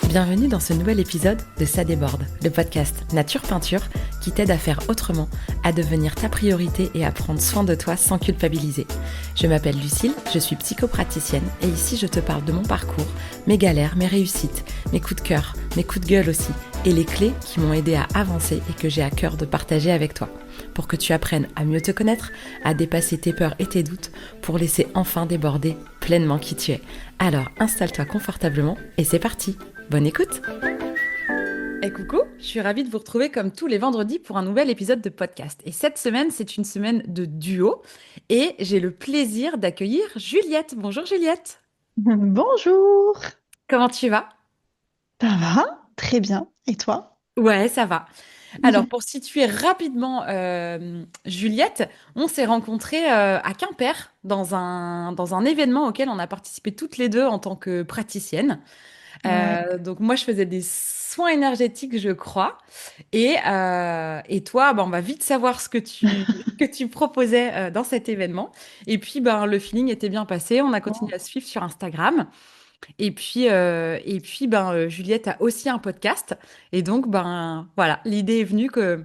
Bienvenue dans ce nouvel épisode de Ça déborde, le podcast Nature Peinture qui t'aide à faire autrement, à devenir ta priorité et à prendre soin de toi sans culpabiliser. Je m'appelle Lucille, je suis psychopraticienne et ici je te parle de mon parcours, mes galères, mes réussites, mes coups de cœur, mes coups de gueule aussi et les clés qui m'ont aidé à avancer et que j'ai à cœur de partager avec toi. Pour que tu apprennes à mieux te connaître, à dépasser tes peurs et tes doutes, pour laisser enfin déborder pleinement qui tu es. Alors installe-toi confortablement et c'est parti. Bonne écoute! Et coucou, je suis ravie de vous retrouver comme tous les vendredis pour un nouvel épisode de podcast. Et cette semaine, c'est une semaine de duo et j'ai le plaisir d'accueillir Juliette. Bonjour Juliette, Bonjour, comment tu vas? ça va? Très bien. Et toi? Ouais, ça va. Alors, pour situer rapidement Juliette, on s'est rencontrés à Quimper dans un événement auquel on a participé toutes les deux en tant que praticienne. Ouais. Donc moi, je faisais des soins énergétiques, je crois. Et toi, ben, on va vite savoir ce que que tu proposais dans cet événement. Et puis, ben, le feeling était bien passé. On a continué à se suivre sur Instagram. Et puis ben, Juliette a aussi un podcast. Et donc, ben, voilà, l'idée est venue que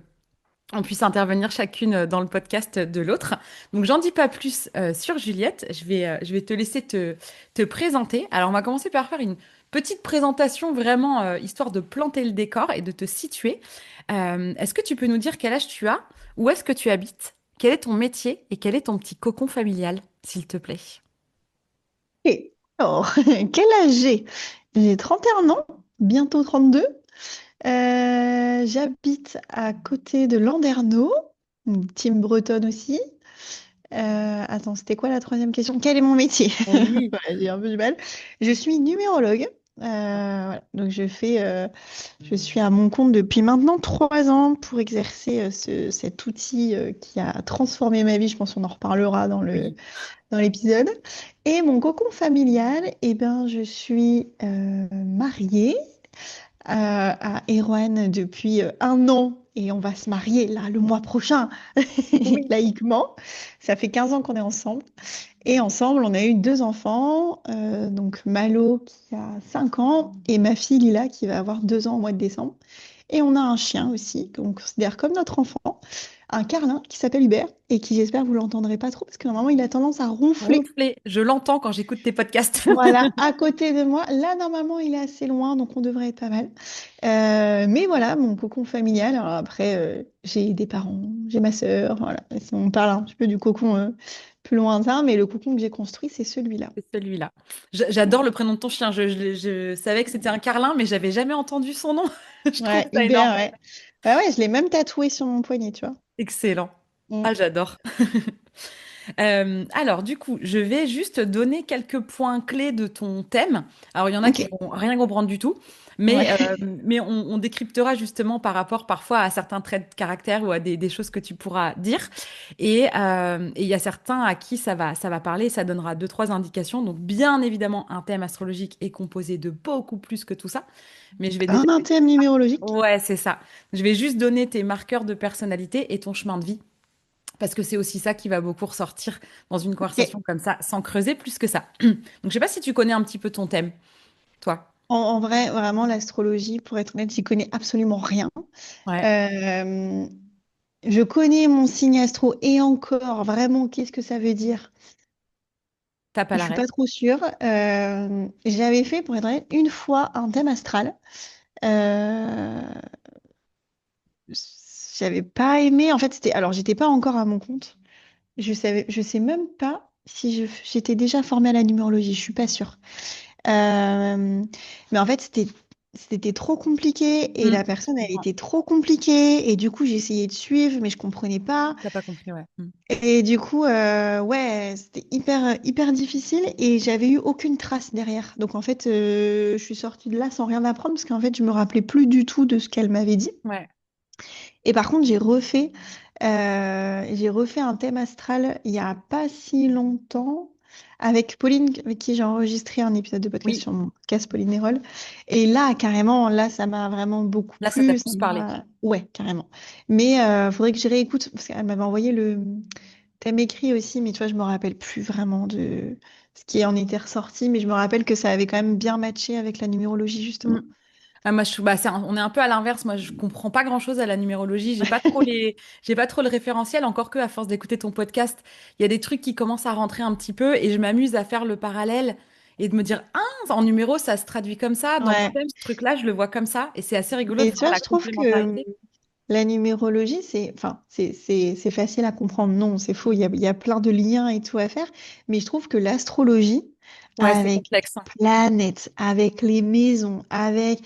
on puisse intervenir chacune dans le podcast de l'autre. Donc, j'en dis pas plus sur Juliette. Je vais te laisser te présenter. Alors, on va commencer par faire une petite présentation vraiment histoire de planter le décor et de te situer. Est-ce que tu peux nous dire quel âge tu as? Où est-ce que tu habites? Quel est ton métier? Et quel est ton petit cocon familial, s'il te plaît? Et alors, quel âge j'ai? J'ai 31 ans, bientôt 32. J'habite à côté de Landerneau, une team bretonne aussi. Attends, c'était quoi la troisième question? Quel est mon métier? Oui. Ouais, j'ai un peu du mal. Je suis numérologue. Voilà. Donc je suis à mon compte depuis maintenant 3 ans pour exercer cet outil qui a transformé ma vie. Je pense qu'on en reparlera Oui. dans l'épisode. Et mon cocon familial, eh ben, je suis mariée à Erwan depuis 1 an et on va se marier là le mois prochain, Oui. laïquement. Ça fait 15 ans qu'on est ensemble. Et ensemble, on a eu 2 enfants, donc Malo qui a 5 ans et ma fille Lila qui va avoir 2 ans au mois de décembre. Et on a un chien aussi qu'on considère comme notre enfant, un carlin qui s'appelle Hubert et qui j'espère vous l'entendrez pas trop parce que normalement il a tendance à ronfler. Ronfler. Je l'entends quand j'écoute tes podcasts. Voilà, à côté de moi. Là, normalement, il est assez loin, donc on devrait être pas mal. Mais voilà, mon cocon familial. Alors après, j'ai des parents, j'ai ma sœur. Voilà. Si on parle un petit peu du cocon plus lointain, mais le cocon que j'ai construit, c'est celui-là. C'est celui-là. J'adore le prénom de ton chien. Je savais que c'était un carlin, mais j'avais jamais entendu son nom. Je trouve Ouais, ça énorme. Hubert, ouais. Bah ouais, je l'ai même tatoué sur mon poignet, tu vois. Excellent. Mm. Ah, j'adore. Alors, du coup, je vais juste donner quelques points clés de ton thème. Alors, il y en a Ok. qui vont rien comprendre du tout, Ouais. mais on décryptera justement par rapport parfois à certains traits de caractère ou à des choses que tu pourras dire. Et il y a certains à qui ça va parler, ça donnera deux, trois indications. Donc, bien évidemment, un thème astrologique est composé de beaucoup plus que tout ça. Mais je vais déjà... Un thème numérologique. Ouais, c'est ça. Je vais juste donner tes marqueurs de personnalité et ton chemin de vie. Parce que c'est aussi ça qui va beaucoup ressortir dans une Ok. conversation comme ça, sans creuser plus que ça. Donc, je sais pas si tu connais un petit peu ton thème, toi. En vrai, vraiment, l'astrologie, pour être honnête, j'y connais absolument rien. Ouais, Euh, je connais mon signe astro et encore, vraiment, qu'est-ce que ça veut dire? tape à Je suis l'arrêt. pas trop sûre. J'avais fait, pour être honnête, une fois un thème astral. Euh, J'avais pas aimé. En fait, alors, j'étais pas encore à mon compte. Je sais même pas si j'étais déjà formée à la numérologie. Je suis pas sûre. Mais en fait, c'était trop compliqué et Hmm, la je personne, elle comprends. était trop compliquée et du coup, j'ai essayé de suivre, mais je comprenais pas. T'as pas compris, ouais. Hmm. Et du coup, ouais, c'était hyper difficile et j'avais eu aucune trace derrière. Donc en fait, je suis sortie de là sans rien apprendre parce qu'en fait, je me rappelais plus du tout de ce qu'elle m'avait dit. Ouais. Et par contre, j'ai refait un thème astral il y a pas si longtemps avec Pauline, avec qui j'ai enregistré un épisode de podcast Oui, sur mon podcast Pauline Nérol. Et là, carrément, là, ça m'a vraiment beaucoup là, ça t'a plu. plus parlé. Ouais, carrément. Mais faudrait que je réécoute parce qu'elle m'avait envoyé le thème écrit aussi, mais tu vois, je me rappelle plus vraiment de ce qui en était ressorti, mais je me rappelle que ça avait quand même bien matché avec la numérologie, Hmm. justement. Ah, moi, on est un peu à l'inverse. Moi, je comprends pas grand-chose à la numérologie. J'ai pas trop le référentiel. Encore que, à force d'écouter ton podcast, il y a des trucs qui commencent à rentrer un petit peu et je m'amuse à faire le parallèle et de me dire, ah, en numéro, ça se traduit comme ça. Dans mon Ouais. thème, ce truc-là, je le vois comme ça. Et c'est assez rigolo de Mais tu voir vois, la je trouve que complémentarité. la numérologie, c'est facile à comprendre. Non, c'est faux. Il y a plein de liens et tout à faire. Mais je trouve que l'astrologie, Ouais, c'est avec complexe, hein. les planètes, avec les maisons, avec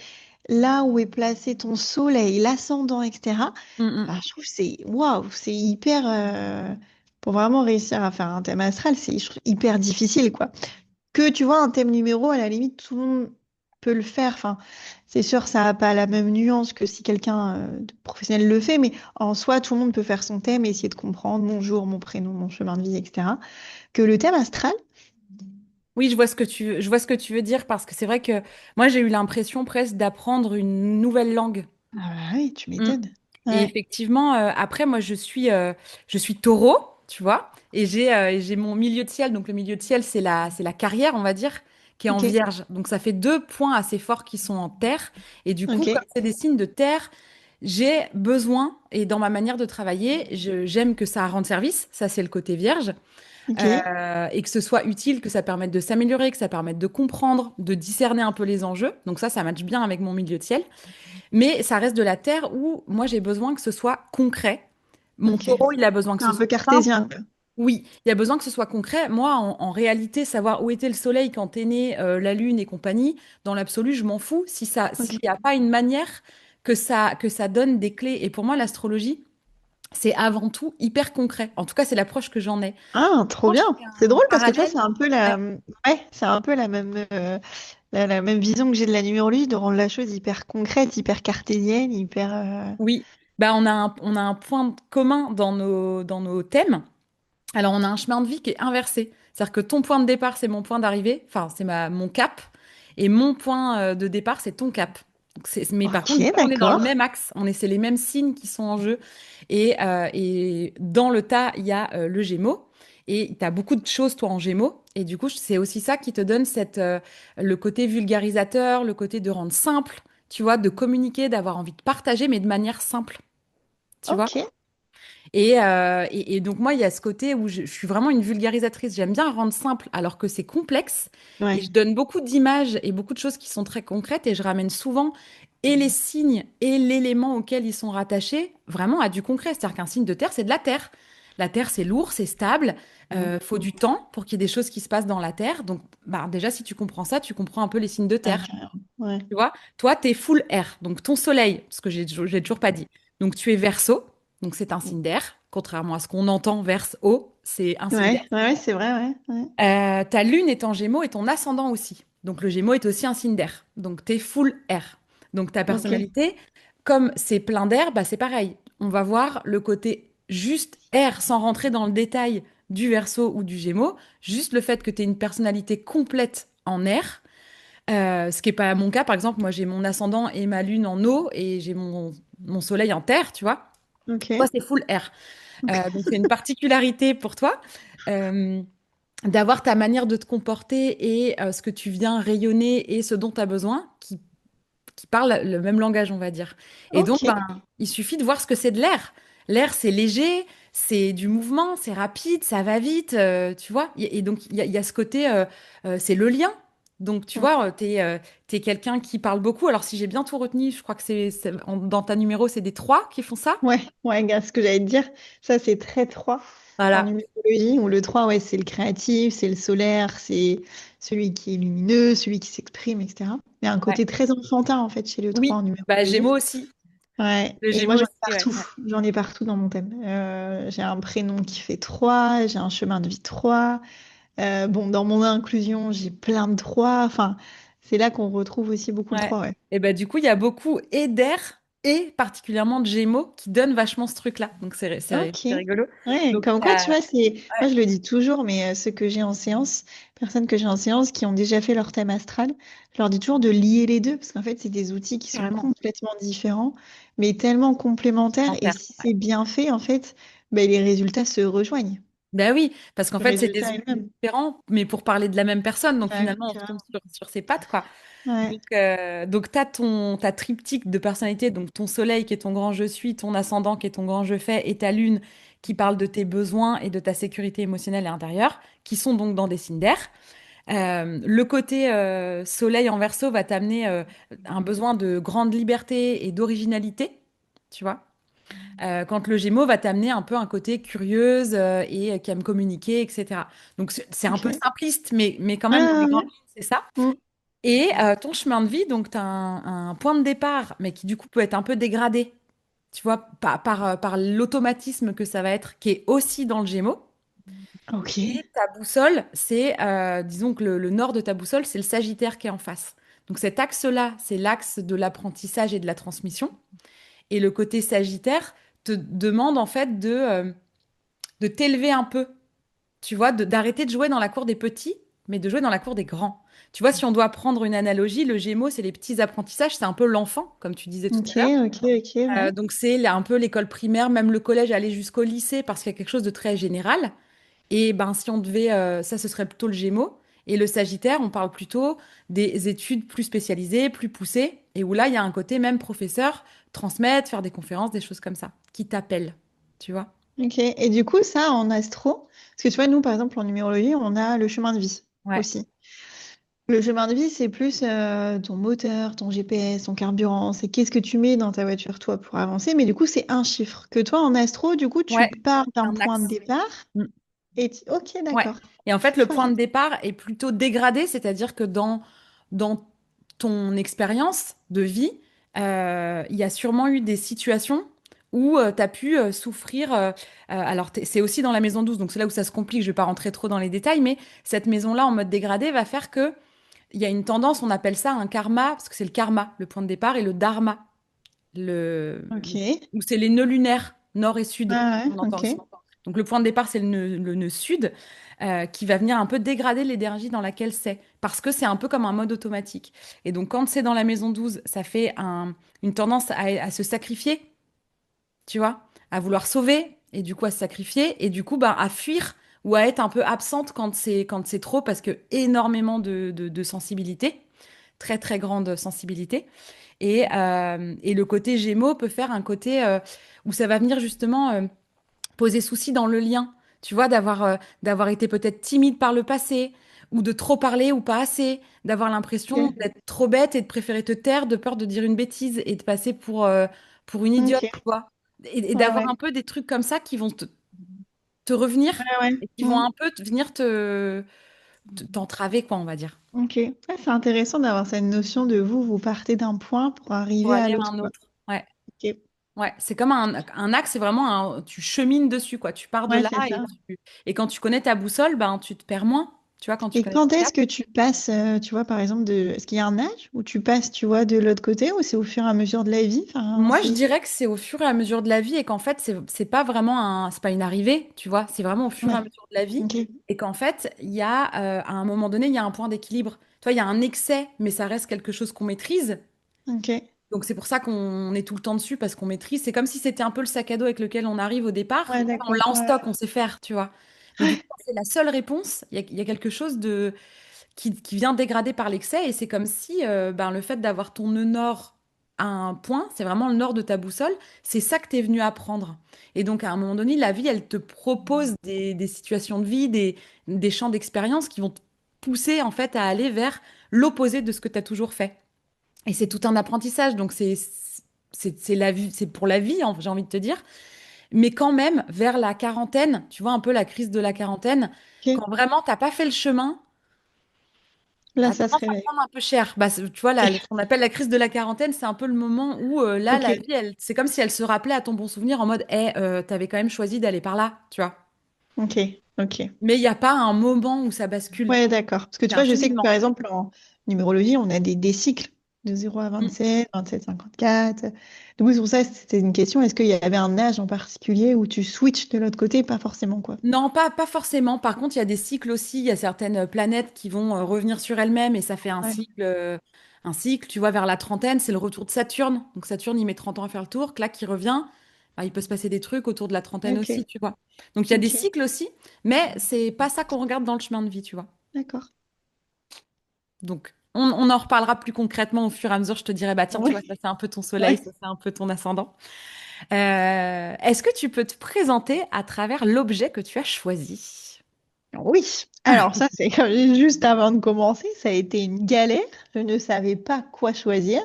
là où est placé ton soleil, l'ascendant, etc., Mm, mm. bah, je trouve que c'est waouh, c'est hyper. Pour vraiment réussir à faire un thème astral, c'est je trouve, hyper difficile, quoi. Que tu vois, un thème numéro, à la limite, tout le monde peut le faire. Enfin, c'est sûr, ça n'a pas la même nuance que si quelqu'un de professionnel le fait, mais en soi, tout le monde peut faire son thème et essayer de comprendre mon jour, mon prénom, mon chemin de vie, etc. Que le thème astral, Oui, je vois ce que tu veux dire parce que c'est vrai que moi, j'ai eu l'impression presque d'apprendre une nouvelle langue. ah bah oui, tu Mm. m'étonnes. Et Ouais, effectivement, après, moi, je suis taureau, tu vois, et j'ai mon milieu de ciel. Donc, le milieu de ciel, c'est la carrière, on va dire, qui est en ok, vierge. Donc, ça fait deux points assez forts qui sont en terre. Et du coup, comme ok, c'est des signes de terre, j'ai besoin, et dans ma manière de travailler, j'aime que ça rende service. Ça, c'est le côté vierge. ok, Et que ce soit utile, que ça permette de s'améliorer, que ça permette de comprendre, de discerner un peu les enjeux. Donc, ça matche bien avec mon milieu de ciel. Mais ça reste de la terre où moi j'ai besoin que ce soit concret. Mon ok. taureau, il a besoin que C'est ce un peu soit simple. cartésien, quoi. Oui, il a besoin que ce soit concret. Moi, en réalité, savoir où était le soleil quand t'es né, la lune et compagnie, dans l'absolu, je m'en fous. S'il Ok. n'y a pas une manière que ça donne des clés. Et pour moi, l'astrologie, c'est avant tout hyper concret. En tout cas, c'est l'approche que j'en ai. Ah, trop Quand je bien. fais C'est un drôle parce que tu vois, parallèle, ouais, c'est un peu la même, la même vision que j'ai de la numérologie, de rendre la chose hyper concrète, hyper cartésienne, hyper. oui, bah, on a un point commun dans nos thèmes. Alors, on a un chemin de vie qui est inversé. C'est-à-dire que ton point de départ, c'est mon point d'arrivée, enfin, mon cap, et mon point de départ, c'est ton cap. Mais par contre, Ok, du coup, on est dans le d'accord. même axe, c'est les mêmes signes qui sont en jeu. Et dans le tas, il y a le Gémeaux, et tu as beaucoup de choses, toi, en Gémeaux. Et du coup, c'est aussi ça qui te donne le côté vulgarisateur, le côté de rendre simple, tu vois, de communiquer, d'avoir envie de partager, mais de manière simple, tu vois. Ok. Et donc moi, il y a ce côté où je suis vraiment une vulgarisatrice. J'aime bien rendre simple alors que c'est complexe. Et Ouais. je donne beaucoup d'images et beaucoup de choses qui sont très concrètes. Et je ramène souvent et les signes et l'élément auquel ils sont rattachés vraiment à du concret. C'est-à-dire qu'un signe de terre, c'est de la terre. La terre, c'est lourd, c'est stable. Faut du temps pour qu'il y ait des choses qui se passent dans la terre. Donc bah, déjà, si tu comprends ça, tu comprends un peu les signes de Ouais, terre. carrément. Ouais. Tu vois, toi, tu es full air. Donc, ton soleil, ce que j'ai toujours pas dit. Donc, tu es verso. Donc, c'est un signe d'air. Contrairement à ce qu'on entend verse haut, c'est un signe d'air. Ouais, ouais, c'est vrai, ouais. Ouais. Ta lune est en gémeaux et ton ascendant aussi. Donc, le gémeaux est aussi un signe d'air. Donc, tu es full air. Donc, ta Ok. personnalité, comme c'est plein d'air, bah, c'est pareil. On va voir le côté juste air sans rentrer dans le détail du verso ou du gémeaux. Juste le fait que tu aies une personnalité complète en air. Ce qui n'est pas mon cas, par exemple, moi j'ai mon ascendant et ma lune en eau et j'ai mon soleil en terre, tu vois. Toi, Ok. c'est full air. Donc c'est une particularité pour toi euh, d'avoir ta manière de te comporter et ce que tu viens rayonner et ce dont tu as besoin qui parlent le même langage, on va dire. Et donc, Ok. ben, il suffit de voir ce que c'est de l'air. L'air, c'est léger, c'est du mouvement, c'est rapide, ça va vite, tu vois. Et donc, il y a ce côté, c'est le lien. Donc, tu vois, t'es quelqu'un qui parle beaucoup. Alors, si j'ai bien tout retenu, je crois que dans ta numéro, c'est des trois qui font ça. Ouais, ouais, gars, ce que j'allais te dire, ça c'est très 3 en Voilà. numérologie, où le 3 ouais, c'est le créatif, c'est le solaire, c'est celui qui est lumineux, celui qui s'exprime, etc. Il y a un Ouais. côté très enfantin en fait chez le 3 en Oui. Bah, numérologie. Gémeaux aussi. Ouais, Le et moi Gémeaux aussi, ouais. Ouais. j'en ai partout dans mon thème. J'ai un prénom qui fait 3, j'ai un chemin de vie 3. Bon, dans mon inclusion, j'ai plein de 3. Enfin, c'est là qu'on retrouve aussi beaucoup le Ouais. 3, ouais. Et bah, du coup, il y a beaucoup et d'air et particulièrement de Gémeaux qui donnent vachement ce truc-là. Donc, Ok. c'est rigolo. Ouais, Donc, comme quoi, tu vois, c'est. Moi, ouais, je le dis toujours, mais ceux que j'ai en séance, personnes que j'ai en séance qui ont déjà fait leur thème astral, je leur dis toujours de lier les deux, parce qu'en fait, c'est des outils qui sont carrément. complètement différents, mais tellement complémentaires. Et Complémentaire. si c'est bien fait, en fait, ben, les résultats se rejoignent. Ben oui, parce qu'en Le fait, c'est des résultat outils est le même. différents, mais pour parler de la même personne. Donc Ouais, finalement, on retombe carrément. sur ses pattes, quoi. Ouais. Donc tu as ta triptyque de personnalité, donc ton soleil qui est ton grand je suis, ton ascendant qui est ton grand je fais, et ta lune qui parle de tes besoins et de ta sécurité émotionnelle et intérieure, qui sont donc dans des signes d'air. Le côté soleil en verso va t'amener un besoin de grande liberté et d'originalité, tu vois. Quand le Gémeaux va t'amener un peu un côté curieuse et qui aime communiquer, etc. Donc c'est un peu Ok. simpliste, mais quand même dans les Ah, grandes ouais. lignes, c'est ça. Mm. Et ton chemin de vie, donc tu as un point de départ, mais qui du coup peut être un peu dégradé, tu vois, par l'automatisme que ça va être, qui est aussi dans le Gémeaux. Ok. Et ta boussole, disons que le nord de ta boussole, c'est le Sagittaire qui est en face. Donc cet axe-là, c'est l'axe de l'apprentissage et de la transmission. Et le côté Sagittaire te demande en fait de t'élever un peu, tu vois, d'arrêter de jouer dans la cour des petits, mais de jouer dans la cour des grands. Tu vois, si on doit prendre une analogie, le Gémeaux, c'est les petits apprentissages, c'est un peu l'enfant, comme tu disais tout Ok, à l'heure. ok, ok, ouais. Donc c'est un peu l'école primaire, même le collège, aller jusqu'au lycée, parce qu'il y a quelque chose de très général. Et ben si on devait, ça ce serait plutôt le Gémeaux. Et le Sagittaire, on parle plutôt des études plus spécialisées, plus poussées, et où là, il y a un côté même professeur, transmettre, faire des conférences, des choses comme ça, qui t'appellent, tu vois. Ok. Et du coup, ça, en astro, parce que tu vois, nous, par exemple, en numérologie, on a le chemin de vie Ouais. aussi. Le chemin de vie, c'est plus ton moteur, ton GPS, ton carburant. C'est qu'est-ce que tu mets dans ta voiture, toi, pour avancer. Mais du coup, c'est un chiffre. Que toi, en astro, du coup, tu Ouais, pars d'un un point de axe. départ Mm. Ok, Ouais. d'accord. Et en fait, le point Voilà. de départ est plutôt dégradé, c'est-à-dire que dans ton expérience de vie, il y a sûrement eu des situations où tu as pu souffrir. Alors, c'est aussi dans la maison 12, donc c'est là où ça se complique, je ne vais pas rentrer trop dans les détails, mais cette maison-là en mode dégradé va faire que il y a une tendance, on appelle ça un karma, parce que c'est le karma, le point de départ, et le dharma, Ok. où c'est les nœuds lunaires, nord et sud, Ah ouais, on entend ok. aussi. Donc le point de départ, c'est le nœud sud, qui va venir un peu dégrader l'énergie dans laquelle c'est, parce que c'est un peu comme un mode automatique. Et donc quand c'est dans la maison 12, ça fait une tendance à se sacrifier, tu vois, à vouloir sauver, et du coup à se sacrifier, et du coup bah, à fuir ou à être un peu absente quand c'est trop, parce que énormément de sensibilité, très très grande sensibilité. Et le côté Gémeaux peut faire un côté où ça va venir justement poser souci dans le lien. Tu vois, d'avoir été peut-être timide par le passé, ou de trop parler ou pas assez, d'avoir l'impression Ok. d'être trop bête et de préférer te taire de peur de dire une bêtise et de passer pour une idiote, tu Ok. vois. Et Ouais, d'avoir ouais. un peu des trucs comme ça qui vont te revenir Ouais, ouais. et qui vont Mm. un peu venir t'entraver, quoi, on va dire, Ok. Ouais, c'est intéressant d'avoir cette notion de vous, vous partez d'un point pour pour arriver à aller à l'autre, un quoi. autre. Ouais. Ok. Ouais, c'est comme un axe, c'est vraiment tu chemines dessus, quoi. Tu pars de Ouais, là c'est ça. et quand tu connais ta boussole, ben, tu te perds moins, tu vois, quand tu Et connais ton quand est-ce cap. que tu passes, tu vois, par exemple, est-ce qu'il y a un âge où tu passes, tu vois, de l'autre côté ou c'est au fur et à mesure de la vie? Enfin, Moi, je c'est... dirais que c'est au fur et à mesure de la vie et qu'en fait, c'est pas vraiment c'est pas une arrivée, tu vois, c'est vraiment au fur et à Ouais. mesure de la vie Ok. et qu'en fait, il y a, à un moment donné, il y a un point d'équilibre. Tu vois, il y a un excès, mais ça reste quelque chose qu'on maîtrise. Ok. Donc c'est pour ça qu'on est tout le temps dessus parce qu'on maîtrise. C'est comme si c'était un peu le sac à dos avec lequel on arrive au départ. Ouais, On d'accord. l'a en Ouais. stock, on sait faire, tu vois. Mais du coup, quand c'est la seule réponse. Il y a quelque chose qui vient dégrader par l'excès. Et c'est comme si ben, le fait d'avoir ton nœud nord à un point, c'est vraiment le nord de ta boussole, c'est ça que tu es venu apprendre. Et donc, à un moment donné, la vie, elle te propose des situations de vie, des champs d'expérience qui vont te pousser en fait à aller vers l'opposé de ce que tu as toujours fait. Et c'est tout un apprentissage. Donc, c'est la vie, c'est pour la vie, j'ai envie de te dire. Mais quand même, vers la quarantaine, tu vois un peu la crise de la quarantaine, Ok. quand vraiment t'as pas fait le chemin, Là, t'as ça se tendance à réveille. prendre un peu cher. Bah, tu vois, là, ce qu'on appelle la crise de la quarantaine, c'est un peu le moment où là, Ok. la vie, c'est comme si elle se rappelait à ton bon souvenir en mode, t'avais quand même choisi d'aller par là, tu vois. Ok. Ok. Mais il n'y a pas un moment où ça bascule. Ouais, d'accord. Parce que tu C'est un vois, je sais que cheminement. par exemple, en numérologie, on a des cycles de 0 à Mm. 27, 27, 54. Du coup, c'est pour ça, c'était une question. Est-ce qu'il y avait un âge en particulier où tu switches de l'autre côté? Pas forcément, quoi. Non, pas forcément. Par contre, il y a des cycles aussi. Il y a certaines planètes qui vont revenir sur elles-mêmes et ça fait Ouais. un cycle, tu vois, vers la trentaine, c'est le retour de Saturne. Donc Saturne, il met 30 ans à faire le tour, clac, il revient. Ah, il peut se passer des trucs autour de la trentaine Ok, aussi, tu vois. Donc il y a des ok, cycles aussi, mais c'est pas ça qu'on regarde dans le chemin de vie, tu vois. d'accord. Donc on en reparlera plus concrètement au fur et à mesure. Je te dirai, bah tiens, tu vois, ça Oui, c'est un peu ton soleil, ouais. ça c'est un peu ton ascendant. Est-ce que tu peux te présenter à travers l'objet que tu as choisi? Oui. Alors ça, c'est juste avant de commencer, ça a été une galère. Je ne savais pas quoi choisir.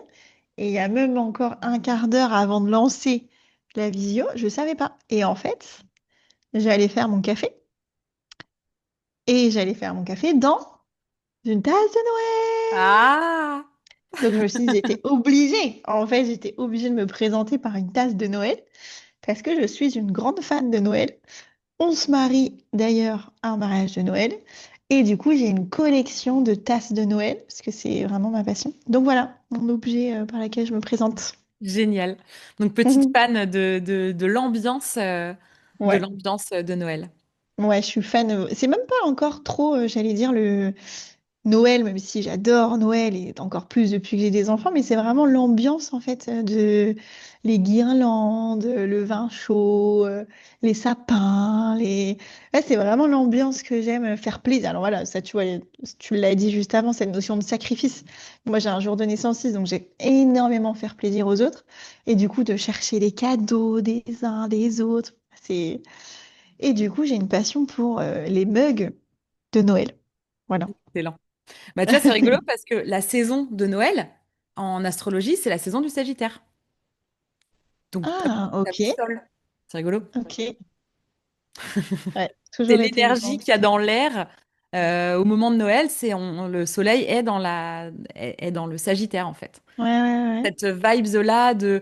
Et il y a même encore un quart d'heure avant de lancer la visio, je ne savais pas. Et en fait, j'allais faire mon café. Et j'allais faire mon café dans une tasse de Noël. Ah! Donc je me suis dit, j'étais obligée. En fait, j'étais obligée de me présenter par une tasse de Noël parce que je suis une grande fan de Noël. On se marie d'ailleurs à un mariage de Noël. Et du coup, j'ai une collection de tasses de Noël parce que c'est vraiment ma passion. Donc voilà, mon objet par lequel je me présente. Génial. Donc petite fan de Ouais. l'ambiance de Noël. Ouais, je suis fan. C'est même pas encore trop, j'allais dire, le Noël, même si j'adore Noël et encore plus depuis que j'ai des enfants, mais c'est vraiment l'ambiance en fait de les guirlandes, le vin chaud, les sapins, les. Ouais, c'est vraiment l'ambiance que j'aime faire plaisir. Alors voilà, ça tu vois, tu l'as dit juste avant, cette notion de sacrifice. Moi j'ai un jour de naissance, donc j'ai énormément faire plaisir aux autres et du coup de chercher les cadeaux des uns des autres, c'est. Et du coup, j'ai une passion pour les mugs de Noël. Voilà. Excellent. Bah, tu vois, c'est rigolo parce que la saison de Noël, en astrologie, c'est la saison du Sagittaire. Donc, Ah, ta ok, boussole. C'est rigolo. ok. Ouais, C'est toujours été l'énergie grande. qu'il y a dans l'air au moment de Noël. Le soleil est est dans le Sagittaire, en fait. Ouais, ouais, ouais. Cette vibes-là de,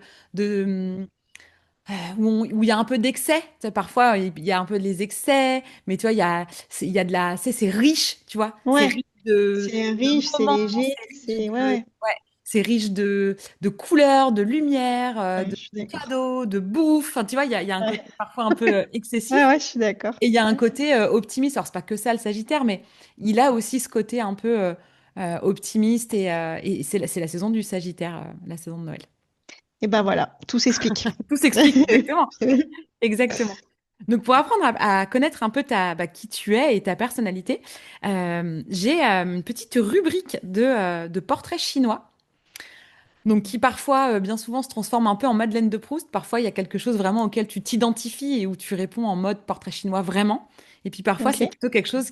où il y a un peu d'excès. Tu sais, parfois, il y a un peu les excès, mais tu vois, il y a de la, c'est riche, tu vois. C'est Ouais, riche c'est de riche, c'est moments, léger, c'est riche c'est. Ouais, de, ouais. ouais, c'est riche de couleurs, de lumière, Ouais, de je suis d'accord. cadeaux, de bouffe. Enfin, tu vois, il y a un côté Ouais, parfois un peu ouais, excessif. ouais, je suis d'accord. Et il y a un Ouais. côté optimiste. Alors, c'est pas que ça, le Sagittaire, mais il a aussi ce côté un peu optimiste. Et c'est la saison du Sagittaire, la saison de Noël. Et ben voilà, tout s'explique. Tout s'explique, exactement. Exactement. Donc, pour apprendre à connaître un peu qui tu es et ta personnalité, j'ai une petite rubrique de portraits chinois. Donc, qui parfois, bien souvent, se transforme un peu en Madeleine de Proust. Parfois, il y a quelque chose vraiment auquel tu t'identifies et où tu réponds en mode portrait chinois vraiment. Et puis, parfois, Ok. c'est plutôt quelque chose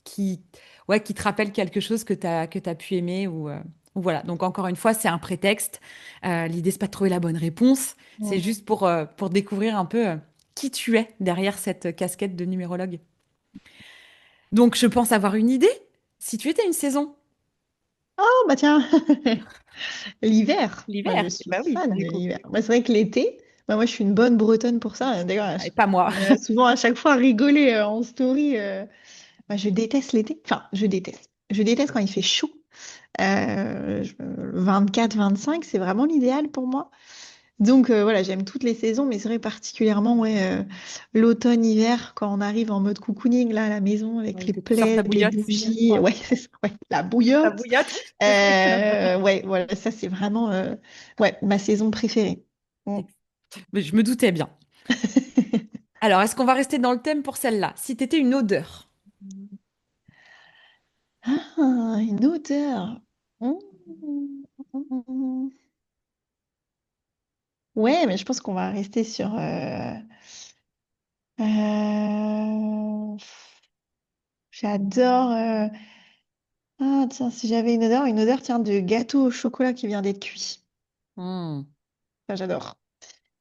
qui, ouais, qui te rappelle quelque chose que tu pu aimer ou voilà. Donc, encore une fois, c'est un prétexte. L'idée, c'est pas de trouver la bonne réponse. C'est Mm. juste pour découvrir un peu qui tu es derrière cette casquette de numérologue. Donc, je pense avoir une idée. Si tu étais une saison, Oh, bah tiens, l'hiver. Moi, je l'hiver, eh suis ben oui, fan de du coup. l'hiver. Bah, c'est vrai que l'été, bah, moi, je suis une bonne Bretonne pour ça. D'ailleurs, Et pas moi. on a souvent à chaque fois rigolé en story. Bah, je déteste l'été. Enfin, je déteste. Je déteste quand il fait chaud. 24-25, c'est vraiment l'idéal pour moi. Donc voilà, j'aime toutes les saisons, mais c'est vrai particulièrement ouais, l'automne, hiver, quand on arrive en mode cocooning là à la maison avec Ouais, les que tu sors ta plaids, les bouillotte. bougies, ouais, c'est ça, ouais, la Ta bouillotte. bouillotte. Excellent. Ouais, voilà, ça c'est vraiment ouais, ma saison préférée. Mm. Mais je me doutais bien. Alors, est-ce qu'on va rester dans le thème pour celle-là? Si tu étais une odeur. Ah, une odeur. Mm. Ouais, mais je pense qu'on va rester sur. J'adore. Ah, tiens, si j'avais une odeur, tiens, de gâteau au chocolat qui vient d'être cuit. Hmm. Ça, j'adore.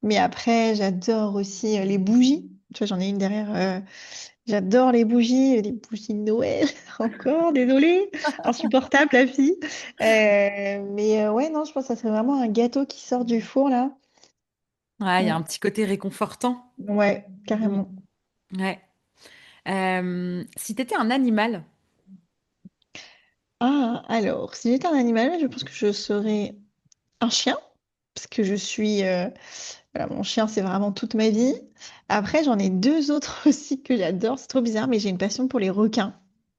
Mais après, j'adore aussi les bougies. Tu vois, j'en ai une derrière. J'adore les bougies de Noël. Encore, désolée. Insupportable, la fille. Mais ouais, non, je pense que ça serait vraiment un gâteau qui sort du four, là. Ouais, il y a Mm. un petit côté réconfortant. Ouais, Hmm. carrément. Ouais. Si tu étais un animal. Ah, alors, si j'étais un animal, je pense que je serais un chien. Parce que je suis. Voilà, mon chien, c'est vraiment toute ma vie. Après, j'en ai deux autres aussi que j'adore. C'est trop bizarre, mais j'ai une passion pour les requins.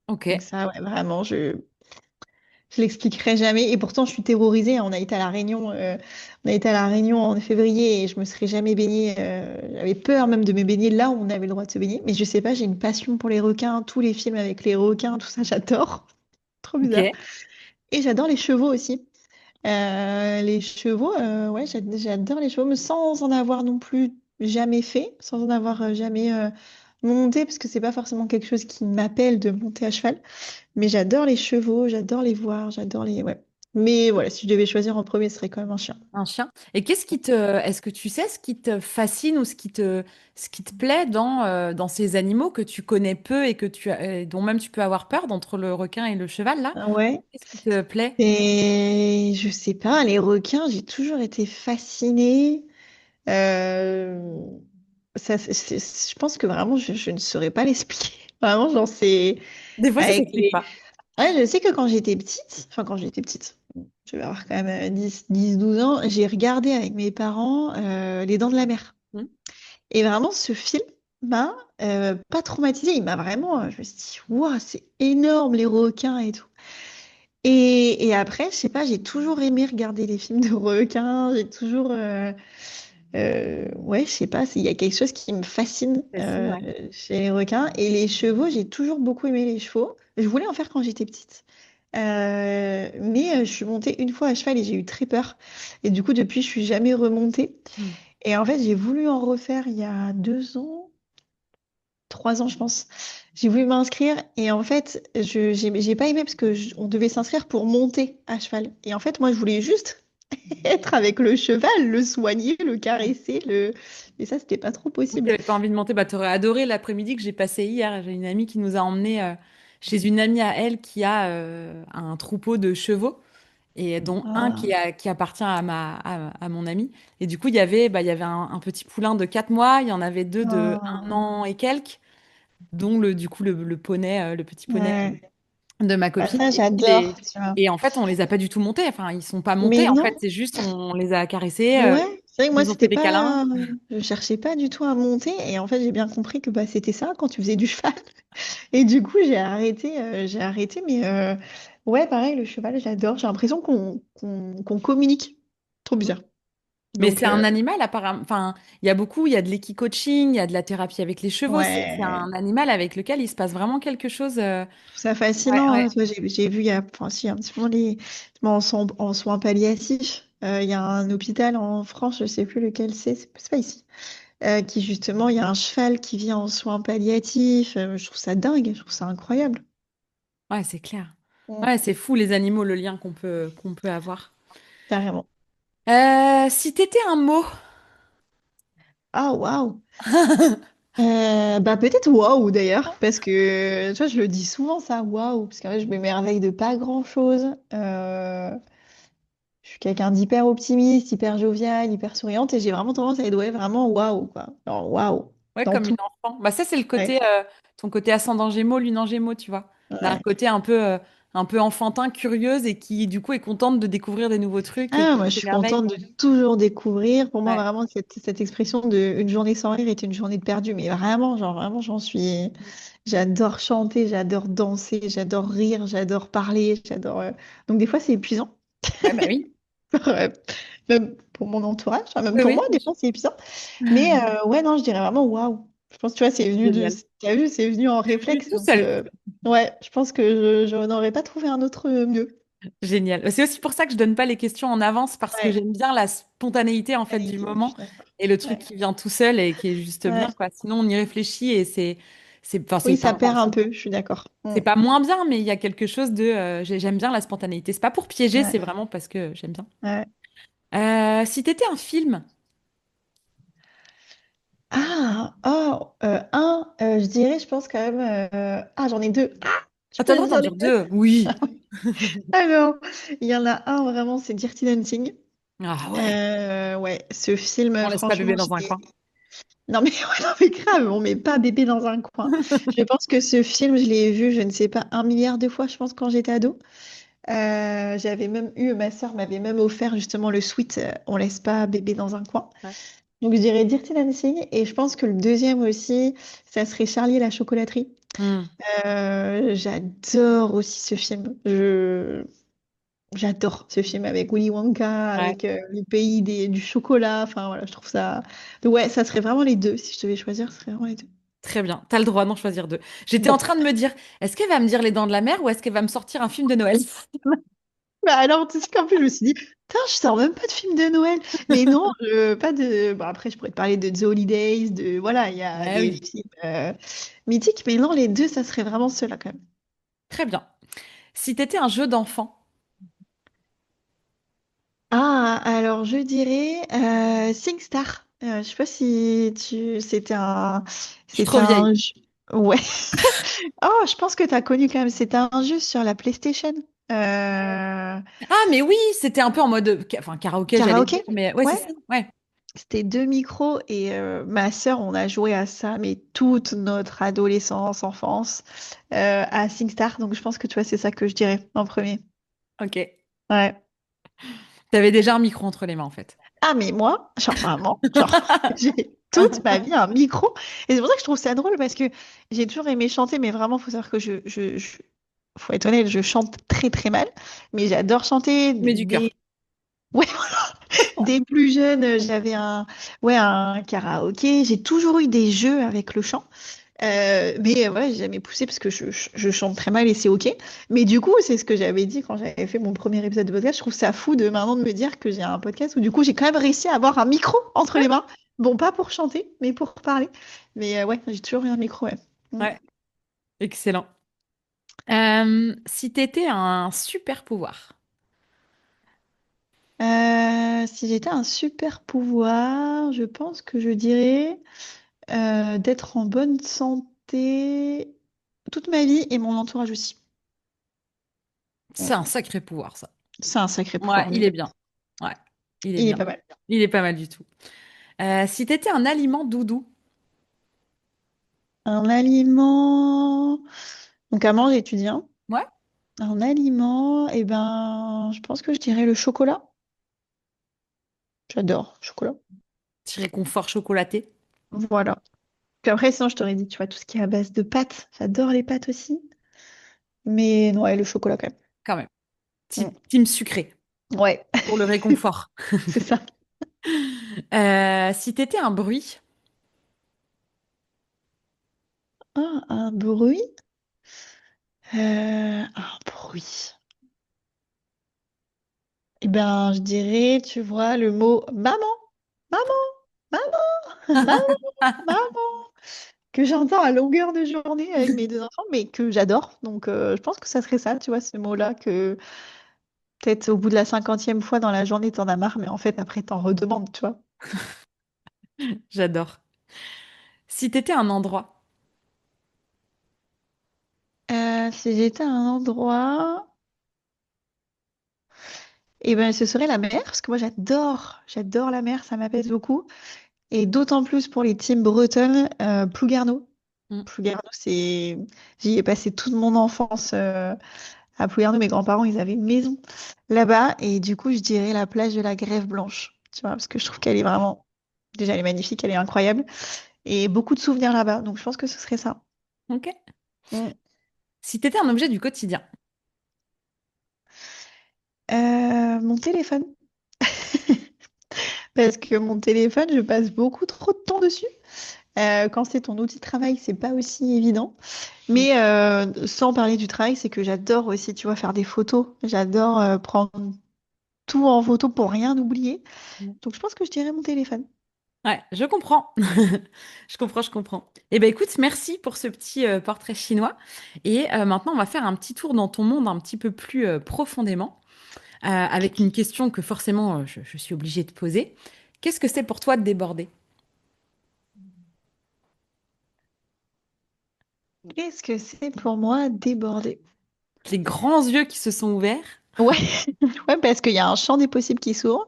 Ok. Donc ça, ouais, vraiment, Je l'expliquerai jamais. Et pourtant, je suis terrorisée. On a été à la Réunion en février et je me serais jamais baignée. J'avais peur même de me baigner là où on avait le droit de se baigner. Mais je sais pas, j'ai une passion pour les requins. Tous les films avec les requins, tout ça, j'adore. Trop bizarre. Ok. Et j'adore les chevaux aussi. Les chevaux, ouais, j'adore les chevaux, mais sans en avoir non plus jamais fait, sans en avoir jamais monté, parce que c'est pas forcément quelque chose qui m'appelle de monter à cheval. Mais j'adore les chevaux, j'adore les voir, j'adore les. Ouais. Mais voilà, si je devais choisir en premier, ce serait quand même un chien. Un chien. Et est-ce que tu sais ce qui te fascine ou ce qui te plaît dans ces animaux que tu connais peu et dont même tu peux avoir peur, d'entre le requin et le cheval, là? Ouais. Qu'est-ce qui te plaît? Et je sais pas, les requins, j'ai toujours été fascinée. Euh, je pense que vraiment, je ne saurais pas l'expliquer. Vraiment, j'en sais. Des fois, ça Avec s'explique les... pas. Ouais, je sais que quand j'étais petite, je vais avoir quand même 10, 12 ans, j'ai regardé avec mes parents Les Dents de la Mer. Hmm. Et vraiment, ce film m'a pas traumatisée. Il m'a vraiment. Je me suis dit, waouh, c'est énorme les requins et tout. Et après, je sais pas, j'ai toujours aimé regarder les films de requins. J'ai toujours. Ouais, je sais pas, il y a quelque chose qui me fascine Fascine, ouais. chez les requins. Et les chevaux, j'ai toujours beaucoup aimé les chevaux. Je voulais en faire quand j'étais petite. Mais je suis montée une fois à cheval et j'ai eu très peur. Et du coup, depuis, je suis jamais remontée. Hmm. Et en fait, j'ai voulu en refaire il y a 2 ans, 3 ans, je pense. J'ai voulu m'inscrire et en fait, j'ai pas aimé parce que on devait s'inscrire pour monter à cheval. Et en fait, moi, je voulais juste être avec le cheval, le soigner, le caresser, le. Et ça, c'était pas trop Oui, possible. t'avais pas envie de monter, bah t'aurais adoré l'après-midi que j'ai passé hier. J'ai une amie qui nous a emmenés chez une amie à elle qui a un troupeau de chevaux et dont un Ah, qui appartient à mon ami. Et du coup, il y avait un petit poulain de 4 mois, il y en avait deux de un ah, an et quelques, dont du coup le poney, le petit poney ouais. de ma Bah, copine. ça, j'adore, tu vois. Et en fait, on les a pas du tout montés. Enfin, ils sont pas Mais montés. En fait, non, c'est juste on les a caressés, ouais. C'est vrai que ils moi, nous ont fait c'était des câlins. pas. Je cherchais pas du tout à monter. Et en fait, j'ai bien compris que bah, c'était ça quand tu faisais du cheval. Et du coup, j'ai arrêté. Mais ouais, pareil, le cheval, j'adore. J'ai l'impression qu'on communique. Trop bizarre. Mais Donc, c'est un animal, apparemment. Enfin, il y a de l'équi-coaching, il y a de la thérapie avec les chevaux. C'est ouais. un animal avec lequel il se passe vraiment quelque chose. Je trouve ça Ouais, fascinant, ouais. hein. Tu vois, j'ai vu il y a, enfin, si, un petit moment en soins palliatifs. Il y a un hôpital en France, je sais plus lequel c'est pas ici, qui justement, il y a un cheval qui vit en soins palliatifs. Je trouve ça dingue, je trouve ça incroyable. Ouais, c'est clair. Mm. Ouais, c'est fou les animaux, le lien qu'on peut avoir. Carrément. Si t'étais un mot, Ah, waouh! Bah peut-être waouh d'ailleurs, parce que tu vois, je le dis souvent ça, waouh, parce qu'en fait, je m'émerveille de pas grand-chose. Je suis quelqu'un d'hyper optimiste, hyper jovial, hyper souriante et j'ai vraiment tendance à être ouais, vraiment waouh, quoi. Alors waouh, ouais, dans comme une tout. enfant. Bah ça, c'est le Ouais, côté, ton côté ascendant Gémeaux, lune en Gémeaux, tu vois. D'un ouais. côté un peu enfantin, curieuse et qui du coup est contente de découvrir des nouveaux trucs et Ah, qui moi je suis s'émerveille. contente de toujours découvrir. Pour moi, Ouais. vraiment, cette expression de une journée sans rire est une journée de perdu. Mais vraiment, genre, vraiment, j'en suis. J'adore chanter, j'adore danser, j'adore rire, j'adore parler, j'adore. Donc des fois, c'est épuisant. Ouais, bah oui. Ouais. Même pour mon entourage, enfin, même Oui, pour moi, des oui. fois, c'est épuisant. Mais ouais, non, je dirais vraiment waouh. Je pense, tu vois, c'est venu de. Génial. T'as vu, c'est venu en C'est venu réflexe. tout Donc, seul. ouais, je pense que je n'aurais pas trouvé un autre mieux. Génial. C'est aussi pour ça que je donne pas les questions en avance parce que Ouais, j'aime bien la spontanéité en fait du qualité, je moment suis d'accord. et le truc Ouais. qui vient tout seul et qui est juste bien Ouais. quoi. Sinon on y réfléchit et enfin Oui, ça perd un peu, je suis d'accord. c'est pas moins bien mais il y a quelque chose de j'aime bien la spontanéité. C'est pas pour piéger, Ouais, c'est vraiment parce que j'aime bien. ouais. Si t'étais un film, Ah, oh, je dirais, je pense quand même. Ah, j'en ai deux. Ah, je ah, t'as peux le droit le d'en dire les dire deux. deux. Oui. Alors, il y en a un vraiment, c'est Dirty Dancing. Ah ouais. Ouais, ce film, On laisse pas franchement, bébé dans un coin. non mais, ouais, non, mais grave, on met pas bébé dans un coin. Je pense que ce film, je l'ai vu, je ne sais pas, 1 milliard de fois, je pense, quand j'étais ado. J'avais même eu, ma sœur m'avait même offert justement le sweat On laisse pas bébé dans un coin. Ouais. Donc je dirais Dirty Dancing. Et je pense que le deuxième aussi, ça serait Charlie et la chocolaterie. Hmm. J'adore aussi ce film. J'adore ce film avec Willy Wonka, Ouais. avec le pays du chocolat. Enfin voilà, je trouve ça. Donc, ouais, ça serait vraiment les deux. Si je devais choisir, ce serait vraiment les deux. Très bien. T'as le droit d'en choisir deux. J'étais en Bon. train de me dire, est-ce qu'elle va me dire Les Dents de la Mer ou est-ce qu'elle va me sortir un film de Noël? Bah alors, tu sais qu'en plus, je me suis dit, putain, je sors même pas de film de Noël. Mais non, pas de. Bon, après, je pourrais te parler de The Holidays, de. Voilà, il y a Ah des oui. films mythiques, mais non, les deux, ça serait vraiment ceux-là quand même. Très bien. Si t'étais un jeu d'enfant, Ah, alors je dirais SingStar. Je sais pas si tu. je suis C'était trop vieille. un jeu. Ouais. Oh, je pense que tu as connu quand même. C'était un jeu sur la PlayStation. Euh, Ah, mais oui, c'était un peu en mode, enfin, karaoké, j'allais dire, Karaoké? mais ouais, c'est Ouais. ça. Ouais. C'était deux micros et ma sœur, on a joué à ça, mais toute notre adolescence, enfance, à SingStar. Donc je pense que tu vois, c'est ça que je dirais en premier. Ok. Ouais. T'avais déjà un micro entre les mains, en fait. Ah, mais moi, genre vraiment, genre, j'ai toute ma vie un micro. Et c'est pour ça que je trouve ça drôle parce que j'ai toujours aimé chanter, mais vraiment, faut savoir que faut être honnête, je chante très très mal, mais j'adore chanter. Mais du cœur. Ouais, dès plus jeune, j'avais ouais, un karaoké. J'ai toujours eu des jeux avec le chant. Mais ouais, j'ai jamais poussé parce que je chante très mal et c'est ok. Mais du coup, c'est ce que j'avais dit quand j'avais fait mon premier épisode de podcast. Je trouve ça fou de maintenant de me dire que j'ai un podcast où du coup, j'ai quand même réussi à avoir un micro entre les mains. Bon, pas pour chanter, mais pour parler. Mais ouais, j'ai toujours eu un micro, ouais. Mm. Ouais, excellent. Si t'étais un super pouvoir, Si j'étais un super pouvoir, je pense que je dirais d'être en bonne santé toute ma vie et mon entourage aussi. c'est Mm. un sacré pouvoir, ça. C'est un sacré Ouais, pouvoir, il mais est bon, bien. Ouais, il est il est bien. pas mal. Il est pas mal du tout. Si t'étais un aliment doudou, Un aliment. Donc à manger, tu dis, hein. ouais, Un aliment, eh ben, je pense que je dirais le chocolat. J'adore le chocolat. petit réconfort chocolaté, Voilà. Puis après, sinon, je t'aurais dit, tu vois, tout ce qui est à base de pâtes. J'adore les pâtes aussi. Mais non, ouais, le chocolat quand quand même. même. Team sucré, Mm. Ouais, pour le réconfort. c'est ça. Si t'étais un bruit, Ah, un bruit. Un bruit. Eh ben, je dirais, tu vois, le mot maman, maman, maman, maman, maman, que j'entends à longueur de journée avec mes deux enfants, mais que j'adore. Donc, je pense que ça serait ça, tu vois, ce mot-là, que peut-être au bout de la 50e fois dans la journée, t'en as marre, mais en fait, après, t'en redemandes, tu vois. j'adore. Si t'étais un endroit, Si j'étais à un endroit, eh ben, ce serait la mer, parce que moi, j'adore la mer, ça m'apaise beaucoup. Et d'autant plus pour les teams bretonnes, Plouguerneau. hmm, Plouguerneau, j'y ai passé toute mon enfance à Plouguerneau. Mes grands-parents, ils avaient une maison là-bas. Et du coup, je dirais la plage de la Grève Blanche. Tu vois, parce que je trouve qu'elle est vraiment, déjà, elle est magnifique, elle est incroyable. Et beaucoup de souvenirs là-bas. Donc, je pense que ce serait ça. ok. Mm. Si t'étais un objet du quotidien, Mon téléphone. Parce que mon téléphone, je passe beaucoup trop de temps dessus. Quand c'est ton outil de travail, c'est pas aussi évident. hmm, Mais sans parler du travail, c'est que j'adore aussi, tu vois, faire des photos. J'adore prendre tout en photo pour rien oublier. Donc je pense que je dirais mon téléphone. ouais, je comprends. Je comprends, je comprends. Eh ben écoute, merci pour ce petit portrait chinois. Et maintenant, on va faire un petit tour dans ton monde un petit peu plus profondément, avec une question que forcément je suis obligée de poser. Qu'est-ce que c'est pour toi de déborder? Qu'est-ce que c'est pour moi déborder? Les grands yeux qui se sont ouverts. Ouais, ouais, parce qu'il y a un champ des possibles qui s'ouvre.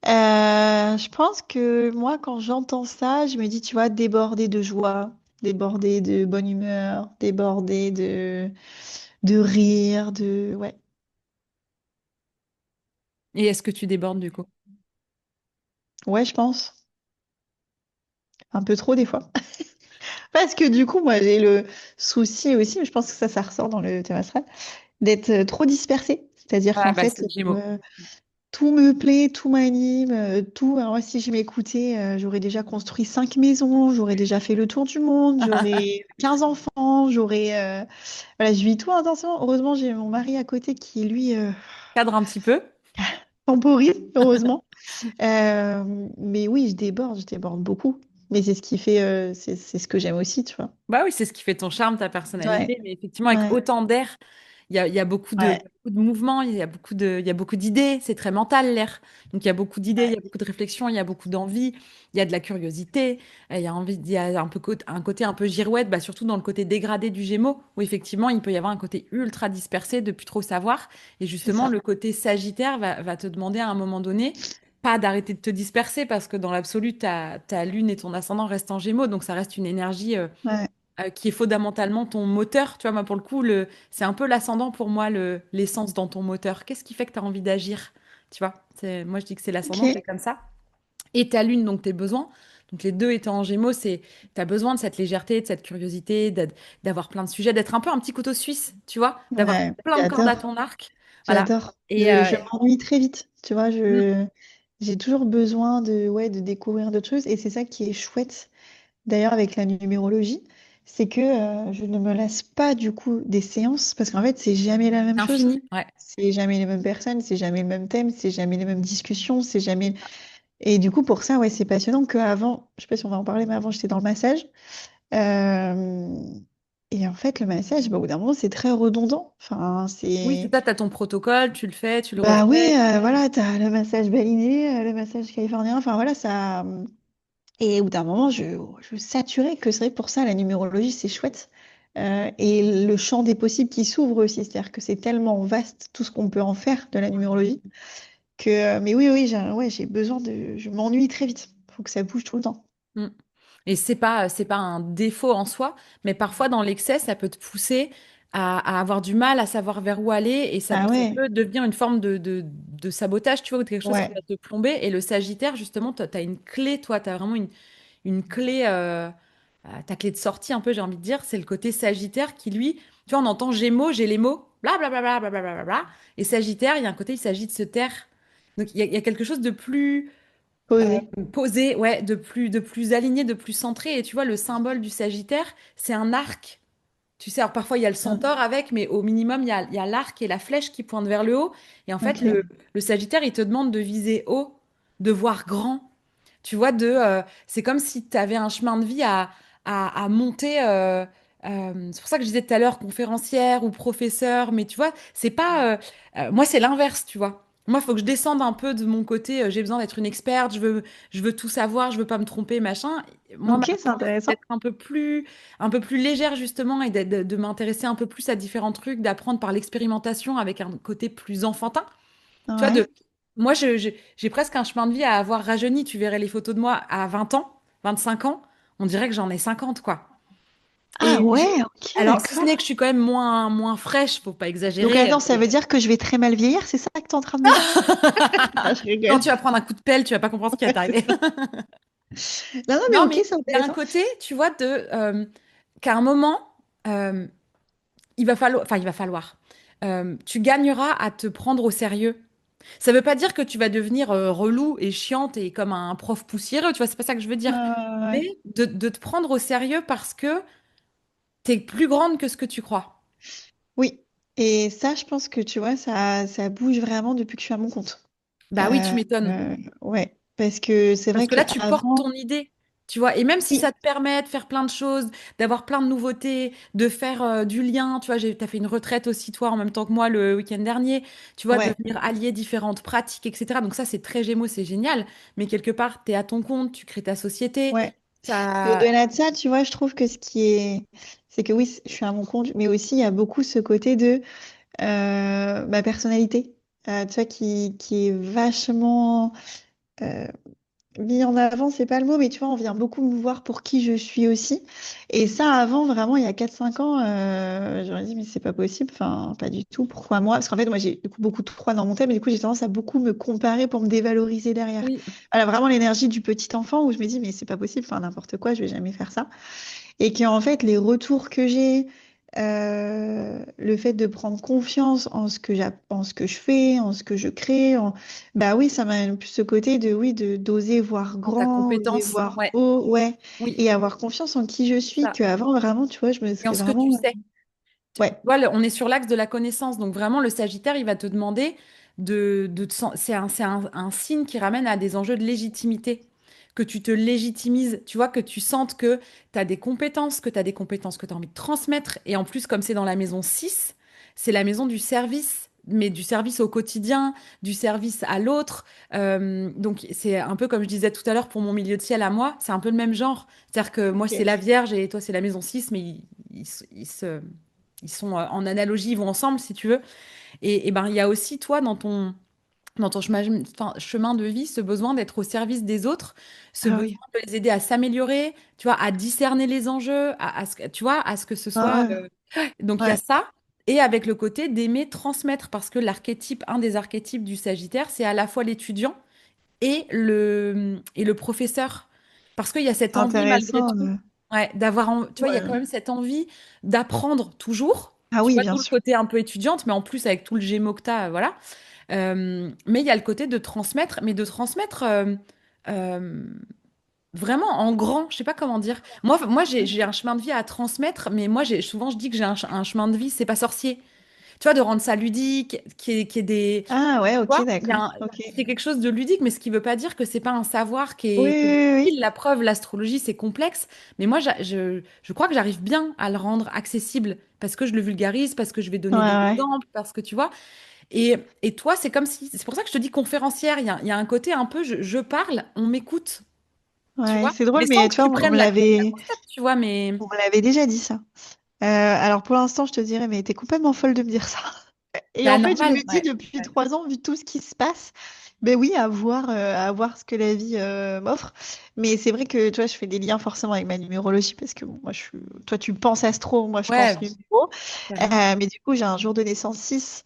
Je pense que moi, quand j'entends ça, je me dis, tu vois, déborder de joie, déborder de bonne humeur, déborder de rire, de... Ouais, Et est-ce que tu débordes du coup? ouais, je pense. Un peu trop des fois. Parce que du coup, moi, j'ai le souci aussi, mais je pense que ça ressort dans le thème astral, d'être trop dispersée. C'est-à-dire Ah, qu'en bah, fait, c'est le Gémeaux. tout me plaît, tout m'anime, tout. Alors, moi, si je m'écoutais, j'aurais déjà construit 5 maisons, j'aurais déjà fait le tour du monde, j'aurais 15 enfants, voilà, je vis tout intensement. Heureusement, j'ai mon mari à côté qui, lui, Cadre un petit peu. temporise, heureusement. Mais oui, je déborde beaucoup. Mais c'est ce qui fait, c'est ce que j'aime aussi, tu vois. Bah oui, c'est ce qui fait ton charme, ta Ouais, personnalité. Mais effectivement, avec ouais, autant d'air, il y a ouais, beaucoup de mouvements, il y a beaucoup d'idées. C'est très mental, l'air. Donc, il y a beaucoup d'idées, il y ouais, a beaucoup de réflexions, il y a beaucoup d'envie, il y a de la curiosité, il y a un peu, un côté un peu girouette, bah, surtout dans le côté dégradé du Gémeaux, où effectivement, il peut y avoir un côté ultra dispersé de plus trop savoir. Et c'est justement, ça. le côté Sagittaire va te demander à un moment donné, pas d'arrêter de te disperser, parce que dans l'absolu, ta lune et ton ascendant restent en Gémeaux, donc ça reste une énergie. Ouais. Qui est fondamentalement ton moteur. Tu vois, moi, pour le coup, c'est un peu l'ascendant pour moi, l'essence dans ton moteur. Qu'est-ce qui fait que tu as envie d'agir? Tu vois, moi, je dis que c'est l'ascendant, c'est Ok. comme ça. Et ta lune, donc tes besoins. Donc, les deux étant en Gémeaux, tu as besoin de cette légèreté, de cette curiosité, d'avoir plein de sujets, d'être un peu un petit couteau suisse, tu vois, d'avoir Ouais, plein de cordes à j'adore. ton arc. Voilà. J'adore. Et Je m'ennuie très vite. Tu vois, mm, j'ai toujours besoin ouais, de découvrir d'autres choses. Et c'est ça qui est chouette, d'ailleurs, avec la numérologie. C'est que je ne me lasse pas, du coup, des séances. Parce qu'en fait, c'est jamais la même c'est chose. infini. Ouais. C'est jamais les mêmes personnes, c'est jamais le même thème, c'est jamais les mêmes discussions, c'est jamais. Et du coup, pour ça, ouais, c'est passionnant qu'avant, je sais pas si on va en parler, mais avant, j'étais dans le massage. Euh, Et en fait, le massage, bah, au bout d'un moment, c'est très redondant. Enfin, Oui, c'est c'est. ça, tu as ton protocole, tu le fais, tu le Bah oui, refais. voilà, t'as le massage baliné, le massage californien, enfin voilà, ça. Et au bout d'un moment, je saturais que c'est vrai pour ça, la numérologie, c'est chouette. Et le champ des possibles qui s'ouvre aussi, c'est-à-dire que c'est tellement vaste tout ce qu'on peut en faire de la numérologie que. Mais oui, oui, ouais, j'ai besoin de. Je m'ennuie très vite. Faut que ça bouge tout le temps. Mm. Et c'est pas un défaut en soi, mais parfois dans l'excès, ça peut te pousser à avoir du mal à savoir vers où aller et Ah ça ouais, peut devenir une forme de sabotage, tu vois, ou de quelque chose qui ouais, va te plomber. Et le Sagittaire, justement, tu as une clé, toi, tu as vraiment une clé, ta clé de sortie un peu, j'ai envie de dire, c'est le côté Sagittaire qui, lui, tu vois, on entend Gémeaux, j'ai les mots, blablabla, blablabla, et Sagittaire, il y a un côté, il s'agit de se taire. Donc il y a quelque chose de plus posé. posé, ouais, de plus aligné, de plus centré. Et tu vois, le symbole du Sagittaire, c'est un arc. Tu sais, alors parfois il y a le centaure avec, mais au minimum, il y a l'arc et la flèche qui pointent vers le haut. Et en fait, Ok. le Sagittaire, il te demande de viser haut, de voir grand. Tu vois, c'est comme si tu avais un chemin de vie à monter. C'est pour ça que je disais tout à l'heure conférencière ou professeur, mais tu vois, c'est pas. Moi, c'est l'inverse, tu vois. Moi, il faut que je descende un peu de mon côté. J'ai besoin d'être une experte. Je veux tout savoir. Je veux pas me tromper, machin. Moi, ma Ok, c'est volonté, c'est intéressant. d'être un peu plus légère justement et de m'intéresser un peu plus à différents trucs, d'apprendre par l'expérimentation avec un côté plus enfantin. Tu vois, Ouais. moi, j'ai presque un chemin de vie à avoir rajeuni. Tu verrais les photos de moi à 20 ans, 25 ans. On dirait que j'en ai 50 quoi. Ah Et ouais, ok, alors, si ce d'accord. n'est que je suis quand même moins fraîche, faut pas Donc exagérer. attends, ça veut dire que je vais très mal vieillir, c'est ça que tu es en train de me dire? Ah, je Quand rigole. tu vas prendre un coup de pelle, tu vas pas comprendre ce qui va Ouais, c'est t'arriver. ça. Non, non, mais Non, ok, mais c'est il y a un intéressant. côté, tu vois, qu'à un moment, il va falloir, enfin, il va falloir, tu gagneras à te prendre au sérieux. Ça veut pas dire que tu vas devenir relou et chiante et comme un prof poussiéreux, tu vois, c'est pas ça que je veux dire. Mais Ouais. de te prendre au sérieux parce que t'es plus grande que ce que tu crois. Oui. Et ça, je pense que tu vois, ça bouge vraiment depuis que je suis à mon compte. Bah oui, tu m'étonnes. Ouais. Parce que c'est Parce vrai que là, tu portes qu'avant, ton idée, tu vois. Et même si oui, ça te permet de faire plein de choses, d'avoir plein de nouveautés, de faire du lien, tu vois, t'as fait une retraite aussi, toi, en même temps que moi, le week-end dernier, tu vois, de ouais. venir allier différentes pratiques, etc. Donc ça, c'est très Gémeaux, c'est génial. Mais quelque part, tu es à ton compte, tu crées ta société. Ouais. Mais Ça... au-delà de ça, tu vois, je trouve que ce qui est, c'est que oui, je suis à mon compte, mais aussi il y a beaucoup ce côté de ma personnalité, tu vois, qui est vachement euh, mis en avant, c'est pas le mot, mais tu vois, on vient beaucoup me voir pour qui je suis aussi. Et ça, avant, vraiment, il y a 4 5 ans, j'aurais dit, mais c'est pas possible, enfin, pas du tout. Pourquoi moi? Parce qu'en fait, moi, j'ai du coup beaucoup de 3 dans mon thème, et du coup, j'ai tendance à beaucoup me comparer pour me dévaloriser derrière. Oui, Voilà, vraiment l'énergie du petit enfant où je me dis, mais c'est pas possible, enfin, n'importe quoi, je vais jamais faire ça. Et qu'en fait, les retours que j'ai, le fait de prendre confiance en ce que je fais, en ce que je crée. Bah oui, ça m'a plus ce côté de, oui, d'oser voir Dans ta grand, oser compétence. voir Ouais, haut, ouais, oui, et avoir confiance en qui je c'est suis, ça. qu'avant, vraiment, tu vois, je me Et en serais ce que tu vraiment... sais. Tu Ouais, vois, on est sur l'axe de la connaissance. Donc vraiment, le Sagittaire, il va te demander c'est un signe qui ramène à des enjeux de légitimité. Que tu te légitimises, tu vois, que tu sentes que tu as des compétences, que tu as des compétences que tu as envie de transmettre. Et en plus, comme c'est dans la maison 6, c'est la maison du service, mais du service au quotidien, du service à l'autre. Donc c'est un peu comme je disais tout à l'heure pour mon milieu de ciel à moi, c'est un peu le même genre. C'est-à-dire que moi, c'est ok. la Vierge et toi, c'est la maison 6, mais ils sont en analogie, ils vont ensemble, si tu veux. Et ben, il y a aussi, toi, dans ton chemin de vie, ce besoin d'être au service des autres, ce Ah besoin oui, de les aider à s'améliorer, tu vois, à discerner les enjeux, tu vois, à ce que ce soit. ah ouais, Donc, il y a ouais, ça. Et avec le côté d'aimer transmettre, parce que un des archétypes du Sagittaire, c'est à la fois l'étudiant et le professeur. Parce qu'il y a cette c'est envie, malgré intéressant. tout, ouais, tu vois, il y a quand Ouais. même cette envie d'apprendre toujours. Ah Tu oui, vois, bien d'où le sûr. côté un peu étudiante, mais en plus avec tout le Gémeaux que t'as, voilà. Mais il y a le côté de transmettre, mais de transmettre euh, vraiment en grand. Je sais pas comment dire. Moi j'ai un chemin de vie à transmettre, mais moi, souvent, je dis que j'ai un chemin de vie, c'est pas sorcier. Tu vois, de rendre ça ludique, qui est des. Ah ouais, Tu vois, ok, d'accord. Ok. c'est quelque chose de ludique, mais ce qui veut pas dire que c'est pas un savoir Oui, qui est oui, oui, difficile. La preuve, l'astrologie, c'est complexe, mais moi, je crois que j'arrive bien à le rendre accessible parce que je le vulgarise, parce que je vais oui. donner Ouais, des ouais. exemples, parce que tu vois. Et toi, c'est comme si. C'est pour ça que je te dis conférencière. Il y a un côté un peu, je parle, on m'écoute, tu Ouais, vois, c'est drôle, mais sans mais que tu vois, tu prennes la grosse tête, tu vois, mais. on me l'avait déjà dit ça. Alors pour l'instant, je te dirais, mais t'es complètement folle de me dire ça. Et Bah, en fait, je normal, me dis ouais. depuis Ouais. 3 ans, vu tout ce qui se passe, ben oui, à voir ce que la vie m'offre. Mais c'est vrai que, tu vois, je fais des liens forcément avec ma numérologie parce que bon, moi, toi, tu penses astro, moi, je pense Ouais, numéro. carrément. Mais du coup, j'ai un jour de naissance 6.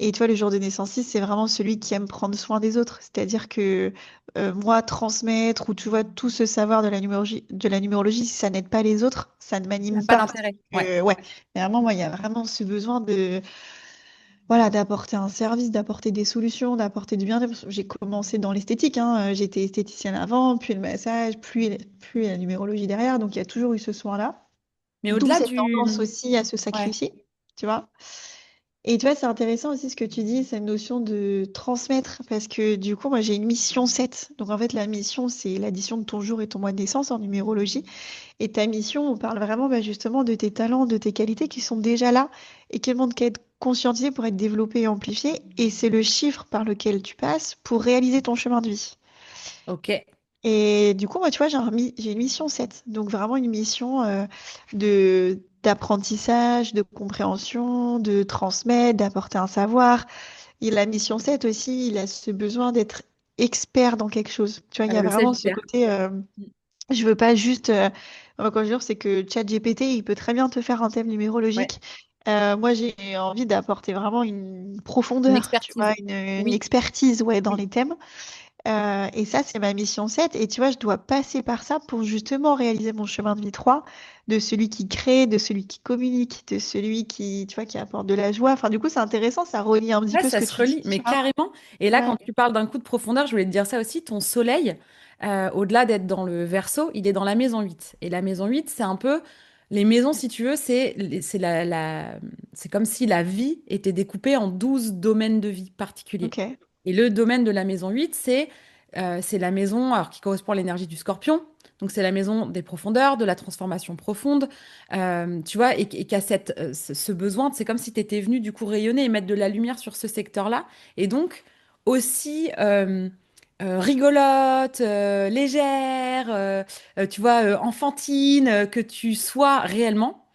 Et tu vois, le jour de naissance 6, c'est vraiment celui qui aime prendre soin des autres. C'est-à-dire que moi, transmettre ou tu vois, tout ce savoir de la numérologie, si ça n'aide pas les autres, ça ne Il n'y a m'anime pas pas. d'intérêt. Ouais. Ouais, mais vraiment, moi, il y a vraiment ce besoin de, voilà, d'apporter un service, d'apporter des solutions, d'apporter du bien-être. J'ai commencé dans l'esthétique, hein. J'étais esthéticienne avant, puis le massage, puis la numérologie derrière. Donc, il y a toujours eu ce soin-là. Mais D'où au-delà cette tendance du. aussi à se Ouais. sacrifier, tu vois. Et tu vois, c'est intéressant aussi ce que tu dis, cette notion de transmettre, parce que du coup, moi, j'ai une mission 7. Donc, en fait, la mission, c'est l'addition de ton jour et ton mois de naissance en numérologie. Et ta mission, on parle vraiment bah, justement de tes talents, de tes qualités qui sont déjà là et qui demandent qu'à être conscientisés pour être développés et amplifiés. Et c'est le chiffre par lequel tu passes pour réaliser ton chemin de vie. Ok. Et du coup, moi, tu vois, j'ai une mission 7. Donc, vraiment une mission d'apprentissage, de compréhension, de transmettre, d'apporter un savoir. Et la mission 7 aussi, il a ce besoin d'être expert dans quelque chose. Tu vois, il y a Le vraiment ce Sagittaire. côté, je veux pas juste, moi, quand je dis, c'est que ChatGPT, il peut très bien te faire un thème Ouais. numérologique. Moi, j'ai envie d'apporter vraiment une Une profondeur, tu vois, expertise. une Oui. expertise, ouais, dans Oui. les thèmes. Et ça, c'est ma mission 7. Et tu vois, je dois passer par ça pour justement réaliser mon chemin de vie 3, de celui qui crée, de celui qui communique, de celui qui, tu vois, qui apporte de la joie. Enfin, du coup, c'est intéressant, ça relie un petit Ouais, peu ce ça que se tu dis, relie, tu mais vois. carrément. Et là, Ouais. quand tu parles d'un coup de profondeur, je voulais te dire ça aussi, ton soleil, au-delà d'être dans le Verseau, il est dans la maison 8. Et la maison 8, c'est un peu. Les maisons, si tu veux, c'est comme si la vie était découpée en 12 domaines de vie particuliers. Ok. Et le domaine de la maison 8, c'est la maison alors, qui correspond à l'énergie du Scorpion. Donc, c'est la maison des profondeurs, de la transformation profonde, tu vois, et qui a ce besoin, c'est comme si tu étais venu du coup rayonner et mettre de la lumière sur ce secteur-là. Et donc, aussi rigolote, légère, tu vois, enfantine, que tu sois réellement,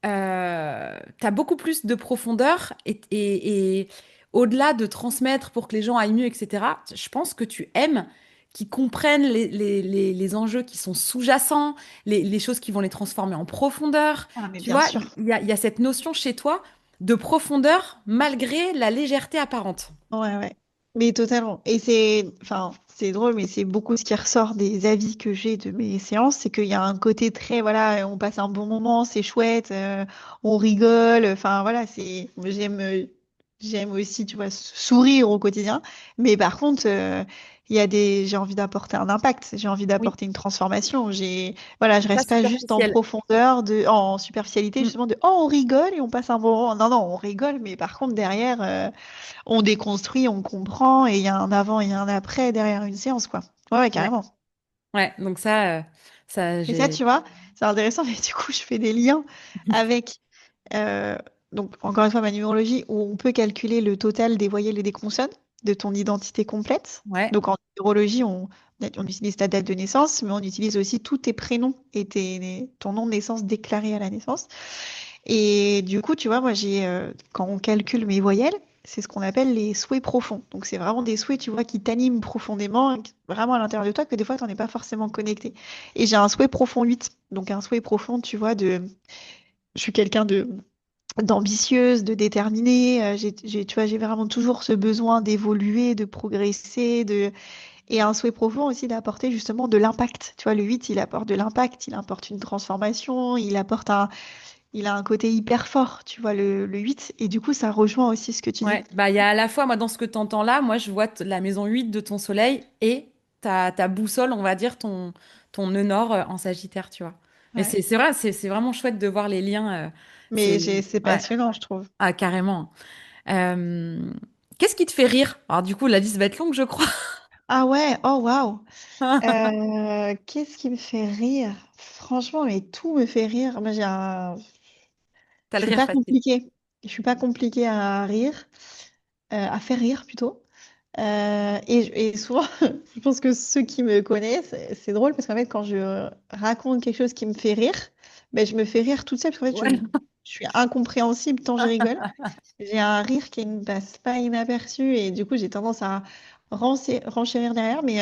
tu as beaucoup plus de profondeur et au-delà de transmettre pour que les gens aillent mieux, etc., je pense que tu aimes qu'ils comprennent les enjeux qui sont sous-jacents, les choses qui vont les transformer en profondeur. Ah, mais Tu bien vois, sûr. il y a cette notion chez toi de profondeur malgré la légèreté apparente. Ouais, ouais. Mais totalement. Et enfin, c'est drôle, mais c'est beaucoup ce qui ressort des avis que j'ai de mes séances, c'est qu'il y a un côté très, voilà, on passe un bon moment, c'est chouette, on rigole. Enfin, voilà, j'aime aussi, tu vois, sourire au quotidien. Mais par contre, j'ai envie d'apporter un impact, j'ai envie Oui, d'apporter une transformation. Voilà, je pas reste pas juste en superficiel. profondeur en superficialité, Mm. justement oh, on rigole et on passe un bon moment. Non, non, on rigole, mais par contre, derrière, on déconstruit, on comprend, et il y a un avant et un après derrière une séance, quoi. Ouais, ouais, Ouais. carrément. Ouais, donc ça Et ça, j'ai. tu vois, c'est intéressant, mais du coup, je fais des liens avec, euh, donc, encore une fois, ma numérologie, où on peut calculer le total des voyelles et des consonnes de ton identité complète. Ouais, Donc, en numérologie, on utilise ta date de naissance, mais on utilise aussi tous tes prénoms et ton nom de naissance déclaré à la naissance. Et du coup, tu vois, moi, quand on calcule mes voyelles, c'est ce qu'on appelle les souhaits profonds. Donc, c'est vraiment des souhaits, tu vois, qui t'animent profondément, vraiment à l'intérieur de toi, que des fois, tu n'en es pas forcément connecté. Et j'ai un souhait profond 8. Donc, un souhait profond, tu vois, je suis quelqu'un d'ambitieuse, de déterminée. Tu vois, j'ai vraiment toujours ce besoin d'évoluer, de progresser, et un souhait profond aussi d'apporter justement de l'impact. Tu vois, le 8, il apporte de l'impact, il apporte une transformation, il a un côté hyper fort, tu vois, le 8. Et du coup, ça rejoint aussi ce que tu dis. ouais. Bah, il y a à la fois, moi, dans ce que tu entends là, moi, je vois la maison 8 de ton soleil et ta boussole, on va dire, ton nœud nord en Sagittaire, tu vois. Mais Ouais. c'est vrai, c'est vraiment chouette de voir les liens. Mais c'est Ouais, passionnant, je trouve. ah, carrément. Euh, Qu'est-ce qui te fait rire? Alors, du coup, la liste va être longue, je crois. Ah ouais, oh waouh. Qu'est-ce qui me fait rire? Franchement, mais tout me fait rire. T'as Je le suis rire pas facile. compliquée. Je suis pas compliquée à rire, à faire rire plutôt. Et souvent, je pense que ceux qui me connaissent, c'est drôle parce qu'en fait, quand je raconte quelque chose qui me fait rire, ben, je me fais rire toute seule parce qu'en fait, Ouais. je suis incompréhensible tant je rigole. J'ai un rire qui ne passe pas inaperçu et du coup, j'ai tendance à renchérir derrière. Mais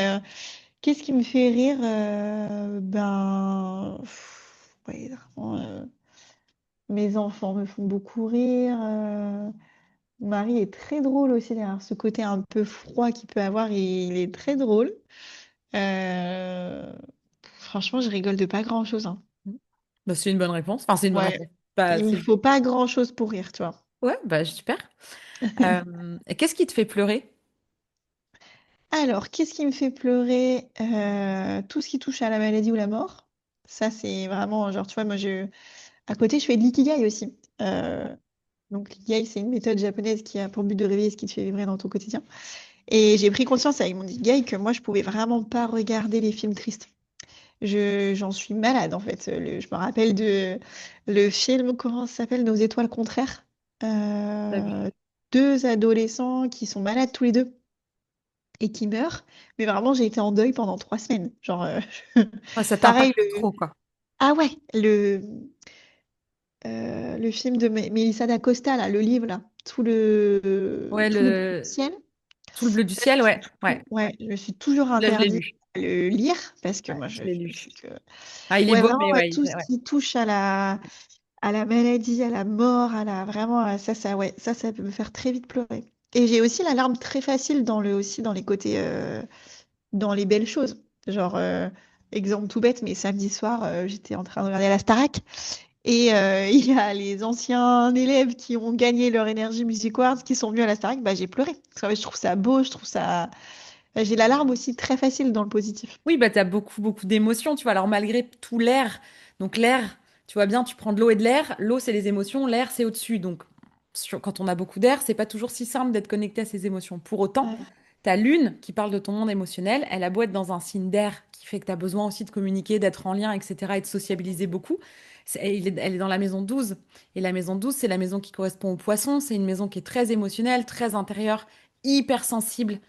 qu'est-ce qui me fait rire? Ouais, vraiment, mes enfants me font beaucoup rire. Mon mari est très drôle aussi derrière ce côté un peu froid qu'il peut avoir. Il est très drôle. Euh, Franchement, je rigole de pas grand-chose, hein. Bah, c'est une bonne réponse. Enfin, c'est une bonne Ouais, réponse. Bah, il me faut pas grand-chose pour rire, tu vois. ouais, bah, super. Et qu'est-ce qui te fait pleurer? Alors, qu'est-ce qui me fait pleurer? Tout ce qui touche à la maladie ou la mort. Ça, c'est vraiment, genre, tu vois, à côté, je fais de l'ikigai aussi. Donc, l'ikigai, c'est une méthode japonaise qui a pour but de réveiller ce qui te fait vibrer dans ton quotidien. Et j'ai pris conscience avec mon ikigai que moi, je pouvais vraiment pas regarder les films tristes. J'en suis malade, en fait. Je me rappelle de le film, comment ça s'appelle? Nos étoiles contraires. Pas vu. Euh, Deux adolescents qui sont malades tous les deux et qui meurt. Mais vraiment, j'ai été en deuil pendant 3 semaines. Genre, Ouais, ça pareil, t'impacte trop, quoi. ah ouais, le film de Mélissa d'Acosta, là, le livre, là, Ouais, tout le bleu du ciel. Sous le bleu du Ça, ciel, ouais, ouais. ouais, je me suis toujours Là, je l'ai interdit lu. à le lire parce que Ouais, moi, je l'ai je me lu. dis que, Ah, il est ouais, beau, vraiment, mais ouais, ouais, tout ce ouais. qui touche à la maladie, à la mort, vraiment, ouais, ça peut me faire très vite pleurer. Et j'ai aussi la larme très facile aussi dans les côtés, dans les belles choses. Genre, exemple tout bête, mais samedi soir, j'étais en train de regarder la Starac et il y a les anciens élèves qui ont gagné leur Energy Music Awards qui sont venus à la Starac, bah, j'ai pleuré. Parce qu'en fait, je trouve ça beau, je trouve ça. J'ai la larme aussi très facile dans le positif. Oui, bah, tu as beaucoup, beaucoup d'émotions, tu vois. Alors, malgré tout l'air, donc l'air, tu vois bien, tu prends de l'eau et de l'air. L'eau, c'est les émotions, l'air, c'est au-dessus. Donc, quand on a beaucoup d'air, c'est pas toujours si simple d'être connecté à ces émotions. Pour autant, Ouais, ta lune, qui parle de ton monde émotionnel, elle a beau être dans un signe d'air, qui fait que tu as besoin aussi de communiquer, d'être en lien, etc., et de sociabiliser beaucoup. Elle est dans la maison 12. Et la maison 12, c'est la maison qui correspond au poisson. C'est une maison qui est très émotionnelle, très intérieure, hyper sensible,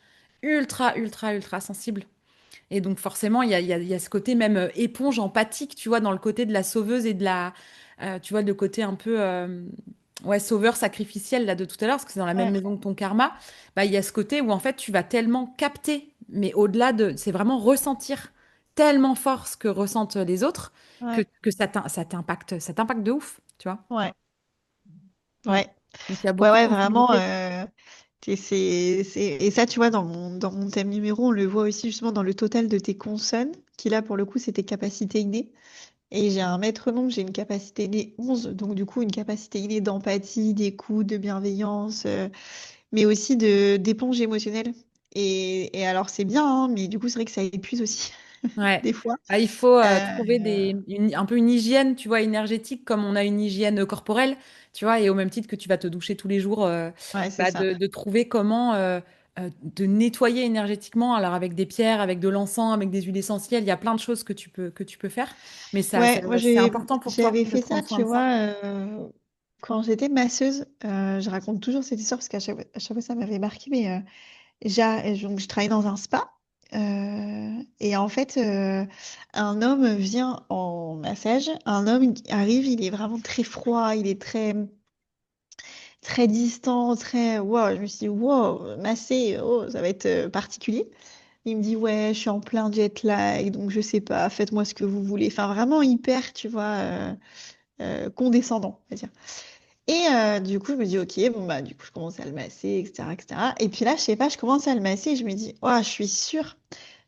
ultra, ultra, ultra sensible. Et donc forcément, il y a ce côté même éponge empathique, tu vois, dans le côté de la sauveuse et tu vois, le côté un peu, ouais, sauveur sacrificiel là de tout à l'heure, parce que c'est dans la même ouais, maison que ton karma. Bah, il y a ce côté où en fait, tu vas tellement capter, mais au-delà c'est vraiment ressentir tellement fort ce que ressentent les autres ouais, que ça t'impacte de ouf, tu vois. ouais, Mm. ouais. Donc il y a Ouais, beaucoup de ouais, vraiment. sensibilité. Et ça, tu vois, dans mon thème numéro, on le voit aussi justement dans le total de tes consonnes, qui là, pour le coup, c'est tes capacités innées. Et j'ai un maître nombre, j'ai une capacité innée 11, donc du coup, une capacité innée d'empathie, d'écoute, de bienveillance, mais aussi d'éponge émotionnelle. Et alors, c'est bien, hein, mais du coup, c'est vrai que ça épuise aussi, Ouais. des fois. Ah, il faut trouver Euh, un peu une hygiène, tu vois, énergétique, comme on a une hygiène corporelle, tu vois, et au même titre que tu vas te doucher tous les jours, ouais, c'est bah, ça. de trouver comment de nettoyer énergétiquement, alors avec des pierres, avec de l'encens, avec des huiles essentielles, il y a plein de choses que tu peux faire, mais Ouais, moi, c'est important pour toi j'avais de fait ça, prendre soin tu de ça. vois, quand j'étais masseuse. Je raconte toujours cette histoire parce à chaque fois, ça m'avait marqué, mais donc, je travaillais dans un spa. Et en fait, un homme vient en massage. Un homme qui arrive, il est vraiment très froid, il est très, très distant, très. Wow, je me suis dit, wow, masser, oh, ça va être particulier. Il me dit, ouais, je suis en plein jet lag, donc je sais pas, faites-moi ce que vous voulez. Enfin, vraiment hyper, tu vois, condescendant, on va dire. Et du coup, je me dis, ok, bon, bah, du coup, je commence à le masser, etc., etc. Et puis là, je sais pas, je commence à le masser et je me dis, oh, je suis sûre,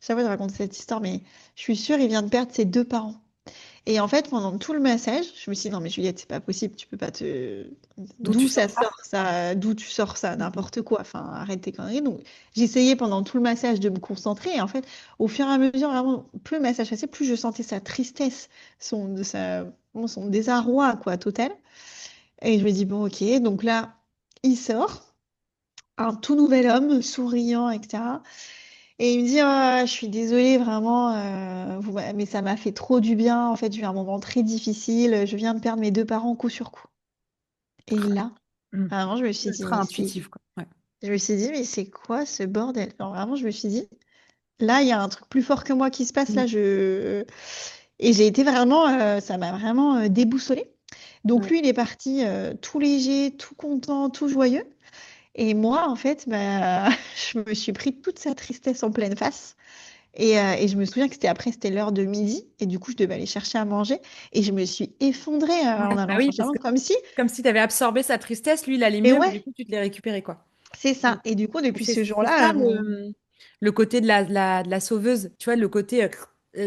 chaque fois je raconte cette histoire, mais je suis sûre, il vient de perdre ses deux parents. Et en fait, pendant tout le massage, je me suis dit, non, mais Juliette, c'est pas possible, tu peux pas te. D'où tu D'où sors ça ça? sort, ça? D'où tu sors ça? Mhm. N'importe quoi. Enfin, arrête tes conneries. Donc, j'essayais pendant tout le massage de me concentrer. Et en fait, au fur et à mesure, vraiment, plus le massage passait, plus je sentais sa tristesse, son désarroi, quoi, total. Et je me dis, bon, ok. Donc là, il sort, un tout nouvel homme, souriant, etc. Et il me dit, ah, je suis désolée, vraiment, mais ça m'a fait trop du bien. En fait, j'ai eu un moment très difficile. Je viens de perdre mes deux parents coup sur coup. Et là, Mhm. vraiment, je me suis dit, Ultra mais intuitif, quoi. Ouais. c'est quoi ce bordel? Alors, vraiment, je me suis dit, là, il y a un truc plus fort que moi qui se passe. Mhm. Là, Et j'ai été vraiment, ça m'a vraiment déboussolée. Donc, Ouais. lui, il est parti tout léger, tout content, tout joyeux. Et moi, en fait, bah, je me suis pris toute sa tristesse en pleine face. Et je me souviens que c'était l'heure de midi. Et du coup, je devais aller chercher à manger. Et je me suis effondrée en Ouais, bah allant oui, chercher à parce manger, que comme si. comme si tu avais absorbé sa tristesse, lui, il allait Et mieux, mais du ouais, coup, tu te l'es récupéré, quoi. c'est Mm. ça. Et du coup, depuis ce C'est ça jour-là, le côté de de la sauveuse, tu vois, le côté,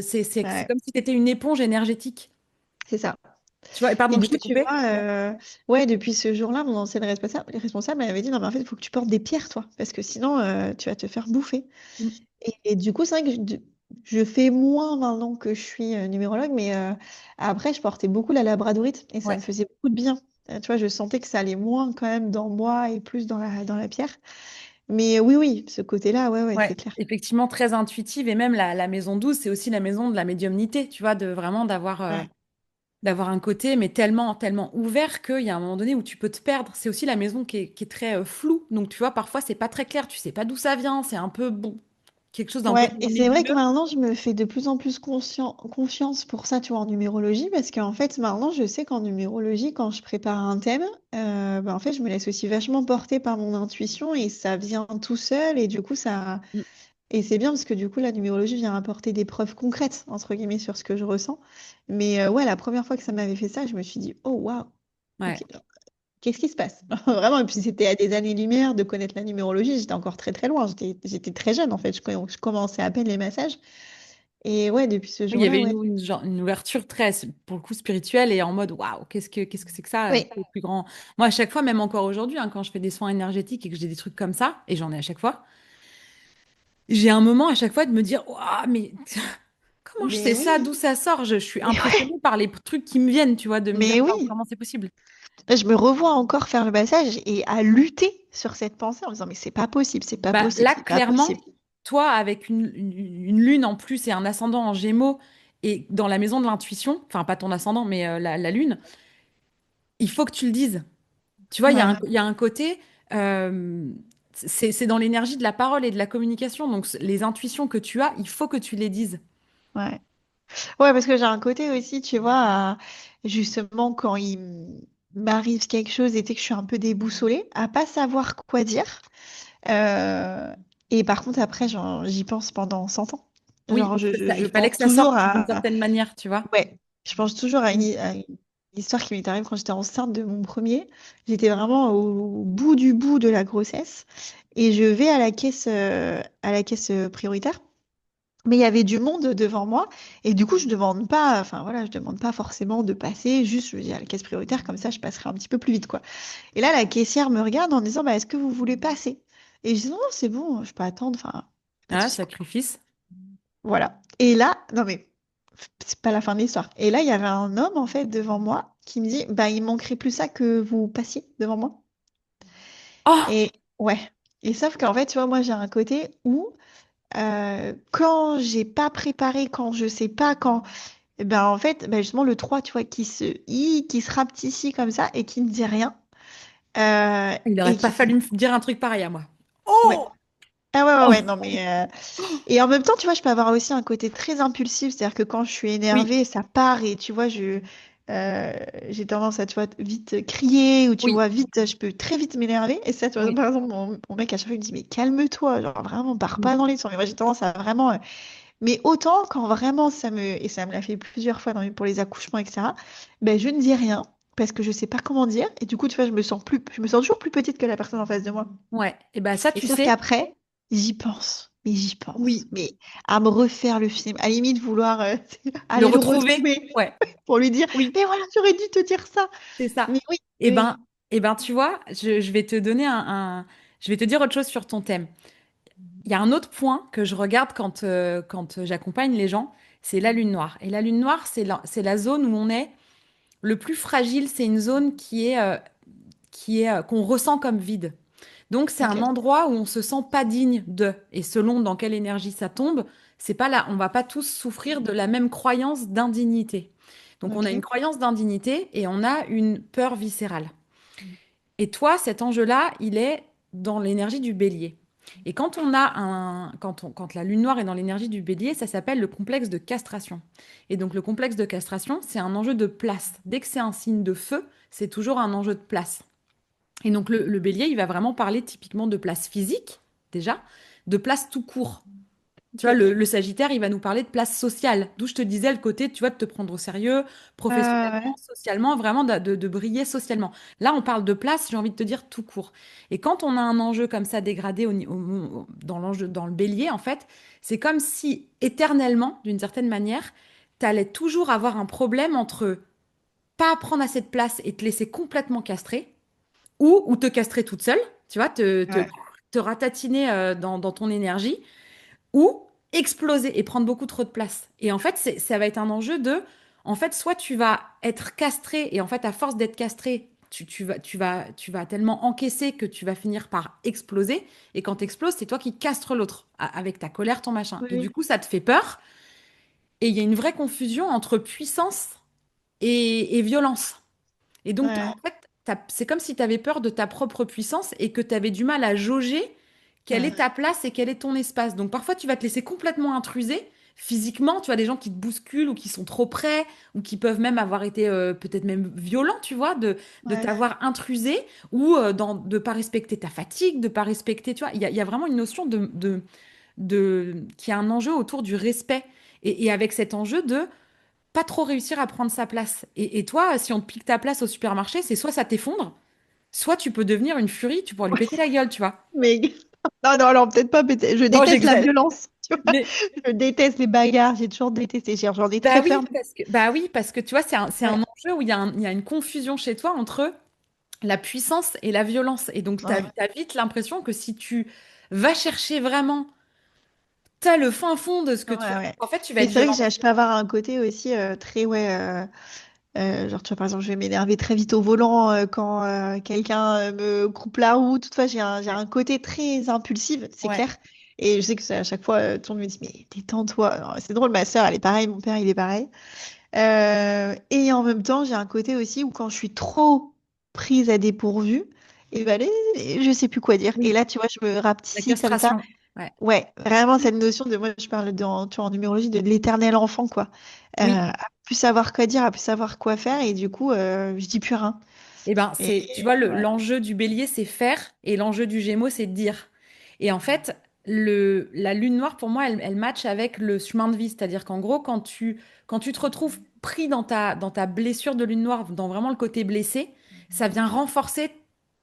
c'est ouais, comme si tu étais une éponge énergétique. c'est ça. Tu vois, et Et pardon, du je coup, t'ai tu coupé. vois, ouais, depuis ce jour-là, mon ancienne responsable m'avait dit, non, mais en fait, il faut que tu portes des pierres, toi, parce que sinon, tu vas te faire bouffer. Mm. Et du coup, c'est vrai que je fais moins maintenant que je suis numérologue, mais après, je portais beaucoup la labradorite et ça Ouais, me faisait beaucoup de bien. Tu vois, je sentais que ça allait moins quand même dans moi et plus dans la pierre. Mais oui, oui, ce côté-là, ouais, ouais, ouais, c'est clair. effectivement, très intuitive. Et même la maison 12, c'est aussi la maison de la médiumnité, tu vois, de vraiment Ouais. d'avoir un côté, mais tellement ouvert qu'il y a un moment donné où tu peux te perdre. C'est aussi la maison qui est très floue. Donc, tu vois, parfois, c'est pas très clair. Tu sais pas d'où ça vient. C'est un peu, bon, quelque chose d'un peu Ouais, et c'est vrai que nébuleux. maintenant, je me fais de plus en plus confiance pour ça, tu vois, en numérologie, parce qu'en fait, maintenant, je sais qu'en numérologie, quand je prépare un thème, bah, en fait, je me laisse aussi vachement porter par mon intuition et ça vient tout seul, et du coup, ça. Mm. Et c'est bien parce que du coup, la numérologie vient apporter des preuves concrètes, entre guillemets, sur ce que je ressens. Mais ouais, la première fois que ça m'avait fait ça, je me suis dit, oh waouh, Ouais. ok, qu'est-ce qui se passe? Vraiment, et puis c'était à des années-lumière de connaître la numérologie, j'étais encore très très loin, j'étais très jeune en fait, je commençais à peine les massages. Et ouais, depuis ce Oui, il y jour-là, avait ouais. une ouverture très, pour le coup, spirituelle et en mode, waouh, qu'est-ce que c'est que ça? Oui, C'est le plus grand. Moi, à chaque fois, même encore aujourd'hui, hein, quand je fais des soins énergétiques et que j'ai des trucs comme ça, et j'en ai à chaque fois, j'ai un moment à chaque fois de me dire, waouh, mais comment je mais sais ça? oui, D'où ça sort? Je suis mais ouais, impressionnée par les trucs qui me viennent, tu vois, de me dire, mais waouh, oui. comment c'est possible? Là, je me revois encore faire le massage et à lutter sur cette pensée en me disant, mais c'est pas possible, c'est pas Bah, possible, là, c'est pas possible. clairement, toi, avec une lune en plus et un ascendant en Gémeaux et dans la maison de l'intuition, enfin, pas ton ascendant, mais la lune, il faut que tu le dises. Tu vois, Ouais, il y a un côté, euh, c'est dans l'énergie de la parole et de la communication. Donc, les intuitions que tu as, il faut que tu les dises. ouais. Ouais, parce que j'ai un côté aussi, tu vois, justement, quand m'arrive quelque chose et que je suis un peu déboussolée, à pas savoir quoi dire. Euh, et par contre, après, j'y pense pendant 100 ans. Oui, Genre, parce que je il fallait pense que ça toujours sorte d'une à. certaine manière, tu vois. Ouais, je pense toujours à Mm. histoire qui m'est arrivée quand j'étais enceinte de mon premier. J'étais vraiment au bout du bout de la grossesse. Et je vais à la caisse prioritaire. Mais il y avait du monde devant moi. Et du coup, je demande pas, enfin voilà, je demande pas forcément de passer. Juste, je dis à la caisse prioritaire, comme ça, je passerai un petit peu plus vite, quoi. Et là, la caissière me regarde en disant, bah, est-ce que vous voulez passer? Et je dis, non, non, c'est bon, je peux attendre. Enfin, pas de Ah, souci, quoi. sacrifice. Voilà. Et là, non mais c'est pas la fin de l'histoire. Et là, il y avait un homme en fait devant moi qui me dit, bah il manquerait plus ça que vous passiez devant moi. Oh! Et ouais. Et sauf qu'en fait, tu vois, moi j'ai un côté où quand j'ai pas préparé, quand je sais pas, quand, eh ben en fait, ben, justement le 3 tu vois, qui se rapetit comme ça et qui ne dit rien. euh, Il et n'aurait pas qui, fallu me dire un truc pareil à moi. ouais. Oh! Ah ouais, ouais, Oh! ouais, non mais et en même temps, tu vois, je peux avoir aussi un côté très impulsif, c'est-à-dire que quand je suis Oui, énervée, ça part et tu vois, euh, j'ai tendance à, tu vois, vite crier ou tu oui, vois, vite, je peux très vite m'énerver. Et ça, tu vois, oui. par exemple, mon mec à chaque fois il me dit, mais calme-toi, genre vraiment, pars Mm. pas dans les sons. Mais moi, j'ai tendance à vraiment, mais autant quand vraiment et ça me l'a fait plusieurs fois pour les accouchements, etc., ben je ne dis rien parce que je sais pas comment dire. Et du coup, tu vois, je me sens toujours plus petite que la personne en face de moi. Ouais. Et ben ça, Et tu sauf sais, qu'après, j'y pense. Mais j'y pense. oui, Mais à me refaire le film. À la limite, vouloir le aller le retrouver. retrouver Ouais, pour lui dire, oui, mais voilà, j'aurais dû te dire ça. c'est ça. Mais oui, Et oui. ben, et ben, tu vois, je vais te donner je vais te dire autre chose sur ton thème. Il y a un autre point que je regarde quand j'accompagne les gens, c'est la lune noire. Et la lune noire, c'est la zone où on est le plus fragile. C'est une zone qu'on ressent comme vide. Donc, c'est un Ok. endroit où on se sent pas digne de. Et selon dans quelle énergie ça tombe, c'est pas là. On va pas tous souffrir de la même croyance d'indignité. Donc, on a une Ok. croyance d'indignité et on a une peur viscérale. Et toi, cet enjeu-là, il est dans l'énergie du bélier. Et quand la lune noire est dans l'énergie du bélier, ça s'appelle le complexe de castration. Et donc, le complexe de castration, c'est un enjeu de place. Dès que c'est un signe de feu, c'est toujours un enjeu de place. Et donc, le bélier, il va vraiment parler typiquement de place physique, déjà, de place tout court. Tu vois, Ok. le Sagittaire, il va nous parler de place sociale, d'où je te disais le côté, tu vois, de te prendre au sérieux, professionnellement, Ouais. socialement, vraiment de briller socialement. Là, on parle de place, j'ai envie de te dire tout court. Et quand on a un enjeu comme ça dégradé dans l'enjeu, dans le bélier, en fait, c'est comme si éternellement, d'une certaine manière, tu allais toujours avoir un problème entre pas prendre assez de place et te laisser complètement castrer, ou te castrer toute seule, tu vois, Ouais. te ratatiner dans ton énergie ou exploser et prendre beaucoup trop de place. Et en fait, ça va être un enjeu en fait, soit tu vas être castré et en fait, à force d'être castré, tu vas tellement encaisser que tu vas finir par exploser. Et quand tu exploses, c'est toi qui castres l'autre avec ta colère, ton machin. Oui, Et du oui. coup, ça te fait peur. Et il y a une vraie confusion entre puissance et violence. Et donc, Ouais. en fait, c'est comme si tu avais peur de ta propre puissance et que tu avais du mal à jauger quelle est Ouais. ta place et quel est ton espace. Donc, parfois, tu vas te laisser complètement intruser physiquement. Tu as des gens qui te bousculent ou qui sont trop près ou qui peuvent même avoir été peut-être même violents, tu vois, de Ouais. t'avoir intrusé ou de pas respecter ta fatigue, de pas respecter, tu vois. Il y a vraiment une notion qui a un enjeu autour du respect. Et avec cet enjeu de pas trop réussir à prendre sa place. Et toi, si on te pique ta place au supermarché, c'est soit ça t'effondre, soit tu peux devenir une furie, tu pourras lui péter la gueule, tu vois. Mais non, non, alors peut-être pas. Je Non, déteste la j'exagère. violence. Tu vois. Mais Je déteste les bagarres. J'ai toujours détesté. J'en ai bah très oui, peur. bah oui, parce que tu vois, c'est un Ouais. enjeu où il y a une confusion chez toi entre la puissance et la violence. Et donc, tu Ouais. as, vite l'impression que si tu vas chercher vraiment, t'as le fin fond de ce que Ouais, tu as. ouais. En fait, tu vas Mais être c'est vrai que violent. je peux avoir un côté aussi très, ouais. Genre, tu vois, par exemple, je vais m'énerver très vite au volant quand quelqu'un me coupe la route. Toutefois, j'ai Ouais. un côté très impulsif, c'est Ouais. clair. Et je sais que à chaque fois, tout le monde me dit, mais détends-toi. Alors, c'est drôle, ma sœur, elle est pareille, mon père, il est pareil. Et en même temps, j'ai un côté aussi où quand je suis trop prise à dépourvu, et ben, je sais plus quoi dire. Et Oui, là, tu vois, je me la rapetissis comme ça. castration. Ouais. Ouais, vraiment cette notion de, moi je parle tu vois, en numérologie de l'éternel enfant, quoi. Oui. À plus savoir quoi dire, à plus savoir quoi faire, et du coup, je dis plus rien. Eh ben, Et tu vois, ouais, l'enjeu du bélier, c'est faire, et l'enjeu du gémeaux, c'est dire. Et en fait, la lune noire, pour moi, elle match avec le chemin de vie. C'est-à-dire qu'en gros, quand tu te retrouves pris dans ta blessure de lune noire, dans vraiment le côté blessé, ça vient renforcer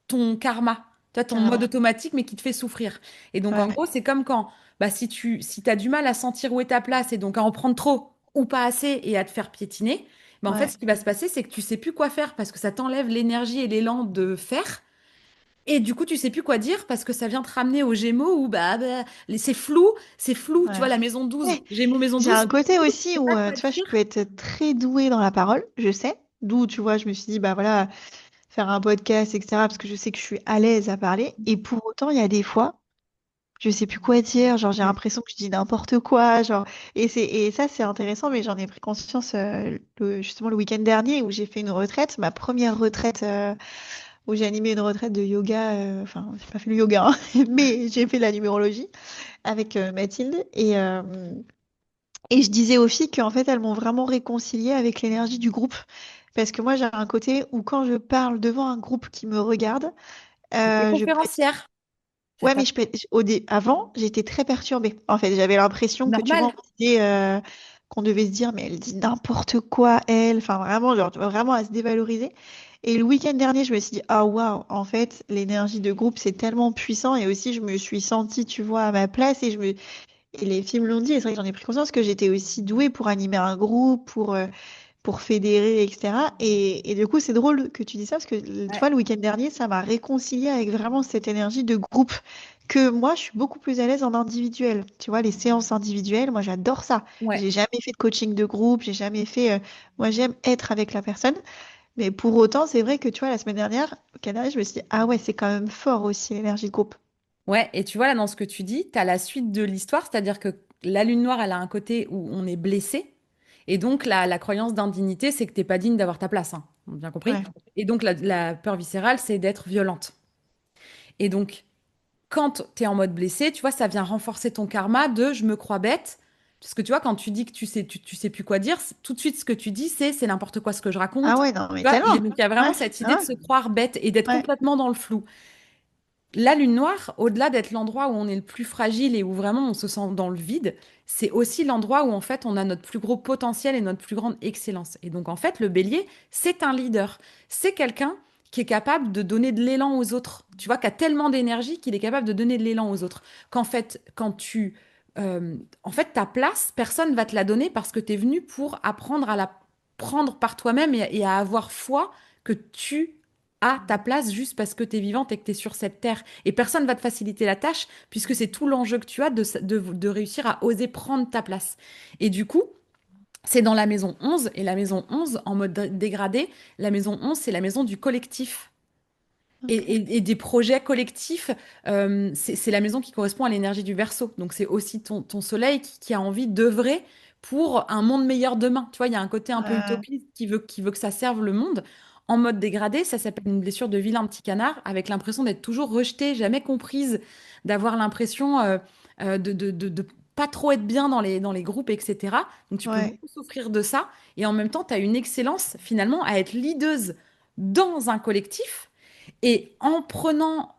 ton karma, tu vois, ton mode Carrément. automatique, mais qui te fait souffrir. Et donc, en Ouais, gros, c'est comme quand, bah, si tu as du mal à sentir où est ta place et donc à en prendre trop ou pas assez et à te faire piétiner, bah, en fait, ouais. ce qui va se passer, c'est que tu sais plus quoi faire parce que ça t'enlève l'énergie et l'élan de faire. Et du coup, tu sais plus quoi dire parce que ça vient te ramener aux Gémeaux où c'est flou, tu vois, Ouais. la maison 12 Ouais. Gémeaux maison J'ai 12 un côté tu aussi sais où, pas quoi tu vois, je dire. peux être très douée dans la parole, je sais. D'où, tu vois, je me suis dit, bah voilà, faire un podcast, etc., parce que je sais que je suis à l'aise à parler. Et pour autant, il y a des fois, je sais plus quoi dire, genre, j'ai l'impression que je dis n'importe quoi, genre, et ça, c'est intéressant, mais j'en ai pris conscience, justement, le week-end dernier où j'ai fait une retraite, ma première retraite, où j'ai animé une retraite de yoga, enfin, j'ai pas fait le yoga, hein, mais j'ai fait la numérologie avec Mathilde, et je disais aux filles qu'en fait, elles m'ont vraiment réconciliée avec l'énergie du groupe. Parce que moi, j'ai un côté où quand je parle devant un groupe qui me regarde, T'es je peux être... conférencière. Ça Ouais, mais t'a je peux être... Avant, j'étais très perturbée. En fait, j'avais l'impression que, tu vois, normal. qu'on devait se dire, mais elle dit n'importe quoi, elle. Enfin, vraiment, genre, tu vois, vraiment à se dévaloriser. Et le week-end dernier, je me suis dit, ah waouh, en fait, l'énergie de groupe, c'est tellement puissant. Et aussi, je me suis sentie, tu vois, à ma place. Et les films l'ont dit, et c'est vrai que j'en ai pris conscience que j'étais aussi douée pour animer un groupe, pour fédérer, etc. Et du coup, c'est drôle que tu dis ça, parce que tu Ouais. vois, le week-end dernier, ça m'a réconciliée avec vraiment cette énergie de groupe, que moi, je suis beaucoup plus à l'aise en individuel. Tu vois, les séances individuelles, moi, j'adore ça. Ouais. J'ai jamais fait de coaching de groupe, j'ai jamais fait... moi, j'aime être avec la personne. Mais pour autant, c'est vrai que, tu vois, la semaine dernière, au week-end dernier, je me suis dit, ah ouais, c'est quand même fort aussi, l'énergie de groupe. Ouais, et tu vois, là, dans ce que tu dis, tu as la suite de l'histoire, c'est-à-dire que la lune noire, elle a un côté où on est blessé. Et donc, la croyance d'indignité, c'est que t'es pas digne d'avoir ta place, hein. On a bien compris. Ouais. Et donc, la peur viscérale, c'est d'être violente. Et donc, quand tu es en mode blessé, tu vois, ça vient renforcer ton karma de je me crois bête. Parce que tu vois, quand tu dis que tu sais plus quoi dire, tout de suite, ce que tu dis, c'est n'importe quoi ce que je Ah raconte. ouais, non, mais Tu vois, tellement. donc il y a Ouais, vraiment cette idée ah de se croire bête et d'être ouais, ouais, complètement dans le flou. La lune noire, au-delà d'être l'endroit où on est le plus fragile et où vraiment on se sent dans le vide, c'est aussi l'endroit où en fait on a notre plus gros potentiel et notre plus grande excellence. Et donc en fait, le bélier, c'est un leader. C'est quelqu'un qui est capable de donner de l'élan aux autres. Tu vois, qui a tellement d'énergie qu'il est capable de donner de l'élan aux autres. Qu'en fait, en fait, ta place, personne va te la donner parce que tu es venu pour apprendre à la prendre par toi-même et à avoir foi que tu as ta place juste parce que tu es vivante et que tu es sur cette terre. Et personne va te faciliter la tâche puisque c'est tout l'enjeu que tu as de réussir à oser prendre ta place. Et du coup, c'est dans la maison 11 et la maison 11 en mode dégradé, la maison 11, c'est la maison du collectif. Et, ok. et des projets collectifs, c'est la maison qui correspond à l'énergie du Verseau. Donc c'est aussi ton soleil qui a envie d'œuvrer pour un monde meilleur demain. Tu vois, il y a un côté un peu Euh, utopiste qui veut que ça serve le monde. En mode dégradé, ça s'appelle une blessure de vilain petit canard, avec l'impression d'être toujours rejetée, jamais comprise, d'avoir l'impression de pas trop être bien dans les groupes, etc. Donc tu peux ouais, beaucoup souffrir de ça. Et en même temps, tu as une excellence finalement à être leaduse dans un collectif et en prenant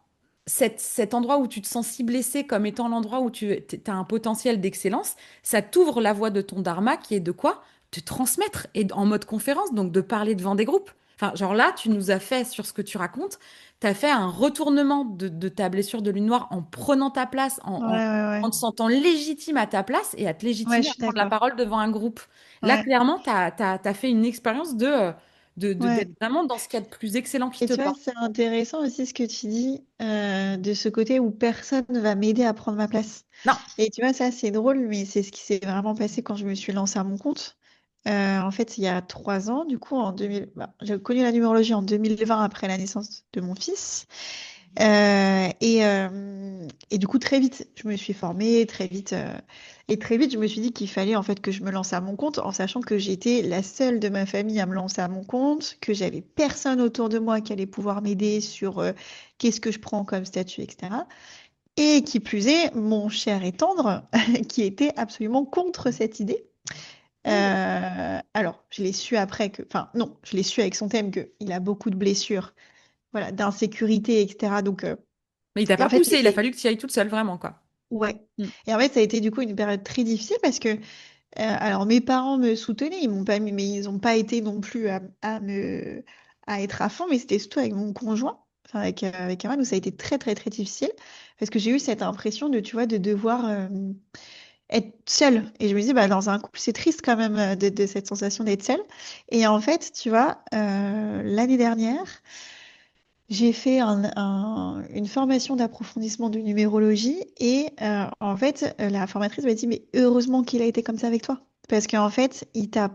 cet endroit où tu te sens si blessé comme étant l'endroit où tu as un potentiel d'excellence, ça t'ouvre la voie de ton dharma qui est de quoi? De transmettre et en mode conférence, donc de parler devant des groupes. Enfin, genre là, tu nous as fait sur ce que tu racontes, tu as fait un retournement de ta blessure de lune noire en prenant ta place, ouais, ouais, en ouais. te sentant légitime à ta place et à te Ouais, légitimer je à suis prendre la d'accord. parole devant un groupe. Là, Ouais, clairement, tu as fait une expérience ouais. d'être vraiment dans ce qu'il y a de plus excellent qui Et te tu vois, porte. c'est intéressant aussi ce que tu dis de ce côté où personne ne va m'aider à prendre ma place. Non. Et tu vois, ça, c'est drôle, mais c'est ce qui s'est vraiment passé quand je me suis lancée à mon compte. En fait, il y a 3 ans, du coup, en 2000, j'ai connu la numérologie en 2020 après la naissance de mon fils. Et du coup, très vite, je me suis formée, très vite, et très vite, je me suis dit qu'il fallait en fait que je me lance à mon compte, en sachant que j'étais la seule de ma famille à me lancer à mon compte, que j'avais personne autour de moi qui allait pouvoir m'aider sur qu'est-ce que je prends comme statut, etc. Et qui plus est, mon cher et tendre, qui était absolument contre cette idée. Oh. Alors, je l'ai su après que, enfin, non, je l'ai su avec son thème qu'il a beaucoup de blessures, voilà, d'insécurité, etc. Donc, Mais il t'a et en pas fait, poussé, il a fallu que tu y ailles toute seule, vraiment, quoi. ouais. Mm. Et en fait, ça a été du coup une période très difficile parce que Alors mes parents me soutenaient, ils m'ont pas mis, mais ils n'ont pas été non plus à être à fond, mais c'était surtout avec mon conjoint, enfin avec Aman, où ça a été très très très difficile parce que j'ai eu cette impression de, tu vois, de devoir être seule. Et je me disais, bah, dans un couple, c'est triste quand même de cette sensation d'être seule. Et en fait, tu vois, l'année dernière, j'ai fait une formation d'approfondissement de numérologie et en fait, la formatrice m'a dit, mais heureusement qu'il a été comme ça avec toi. Parce qu'en fait, il t'a...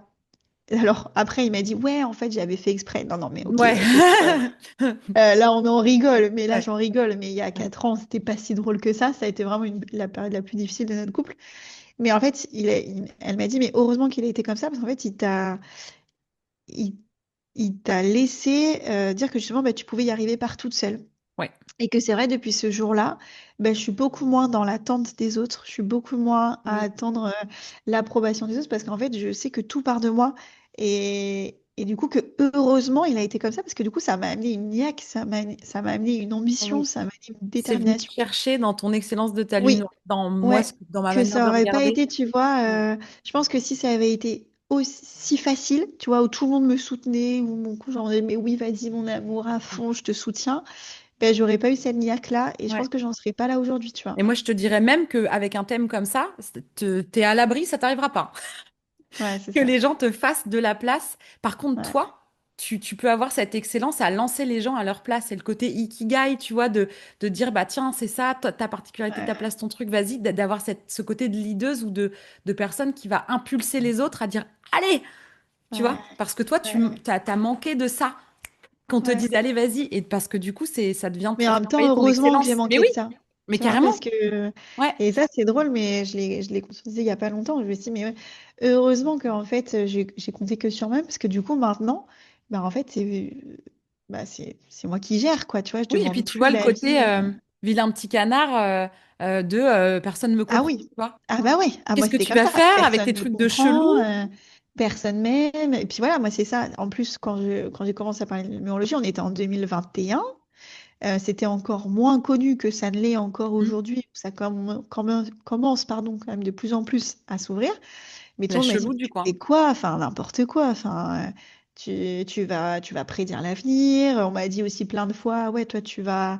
Alors après, il m'a dit, ouais, en fait, j'avais fait exprès. Non, non, mais ok, Ouais. là, on en rigole, mais là, Ouais. j'en rigole. Mais il y a 4 ans, c'était pas si drôle que ça. Ça a été vraiment la période la plus difficile de notre couple. Mais en fait, elle m'a dit, mais heureusement qu'il a été comme ça, parce qu'en fait, il, il t'a laissé dire que justement, bah, tu pouvais y arriver par toute seule. Ouais. Et que c'est vrai, depuis ce jour-là, ben, je suis beaucoup moins dans l'attente des autres, je suis beaucoup moins à Oui. attendre l'approbation des autres parce qu'en fait, je sais que tout part de moi. Et du coup, que heureusement, il a été comme ça parce que du coup, ça m'a amené une niaque, ça m'a amené une ambition, Oui. ça m'a amené une C'est venu te détermination. chercher dans ton excellence de ta lune, Oui, dans moi, ouais, dans ma que manière ça de aurait pas regarder. été, tu vois, Ouais. je pense que si ça avait été aussi facile, tu vois, où tout le monde me soutenait, où mon conjoint me disait, mais oui, vas-y, mon amour, à fond, je te soutiens ben, j'aurais pas eu cette niaque-là et je Ouais. pense que j'en serais pas là aujourd'hui, tu vois. Et moi, je te dirais même qu'avec un thème comme ça, t'es à l'abri, ça t'arrivera pas. Ouais, c'est Que ça. les gens te fassent de la place. Par contre, Ouais, toi, tu peux avoir cette excellence à lancer les gens à leur place. Et le côté ikigai, tu vois, de dire, bah tiens, c'est ça, ta particularité, ta ouais, place, ton truc, vas-y, d'avoir ce côté de leaduse ou de personne qui va impulser les autres à dire, allez, tu vois, ouais, parce que toi, ouais, t'as manqué de ça. Qu'on te ouais. dise, allez, vas-y. Et parce que du coup, ça devient Mais te en faire même temps, payer ton heureusement que j'ai excellence. Mais manqué oui, de ça. mais Tu vois, parce carrément. que... Ouais. Et ça, c'est drôle, mais je l'ai conscientisé il y a pas longtemps. Je me suis dit, mais ouais, heureusement que en fait, j'ai compté que sur moi, parce que du coup, maintenant, bah, en fait, c'est moi qui gère, quoi. Tu vois, je Oui, et puis demande tu plus vois le l'avis. côté vilain petit canard de personne ne me Ah comprend, tu oui. vois. Ah bah ouais. Ah moi Qu'est-ce que c'était tu comme vas ça. faire avec tes Personne me trucs de chelou? comprend, personne m'aime. Et puis voilà, moi c'est ça. En plus, quand j'ai commencé à parler de numérologie, on était en 2021. C'était encore moins connu que ça ne l'est encore Hmm. aujourd'hui. Ça commence pardon, quand même de plus en plus à s'ouvrir. Mais tout La le monde m'a dit, chelou mais du tu fais coin. quoi? Enfin, n'importe quoi. Enfin, tu vas prédire l'avenir. On m'a dit aussi plein de fois, ouais, toi, tu vas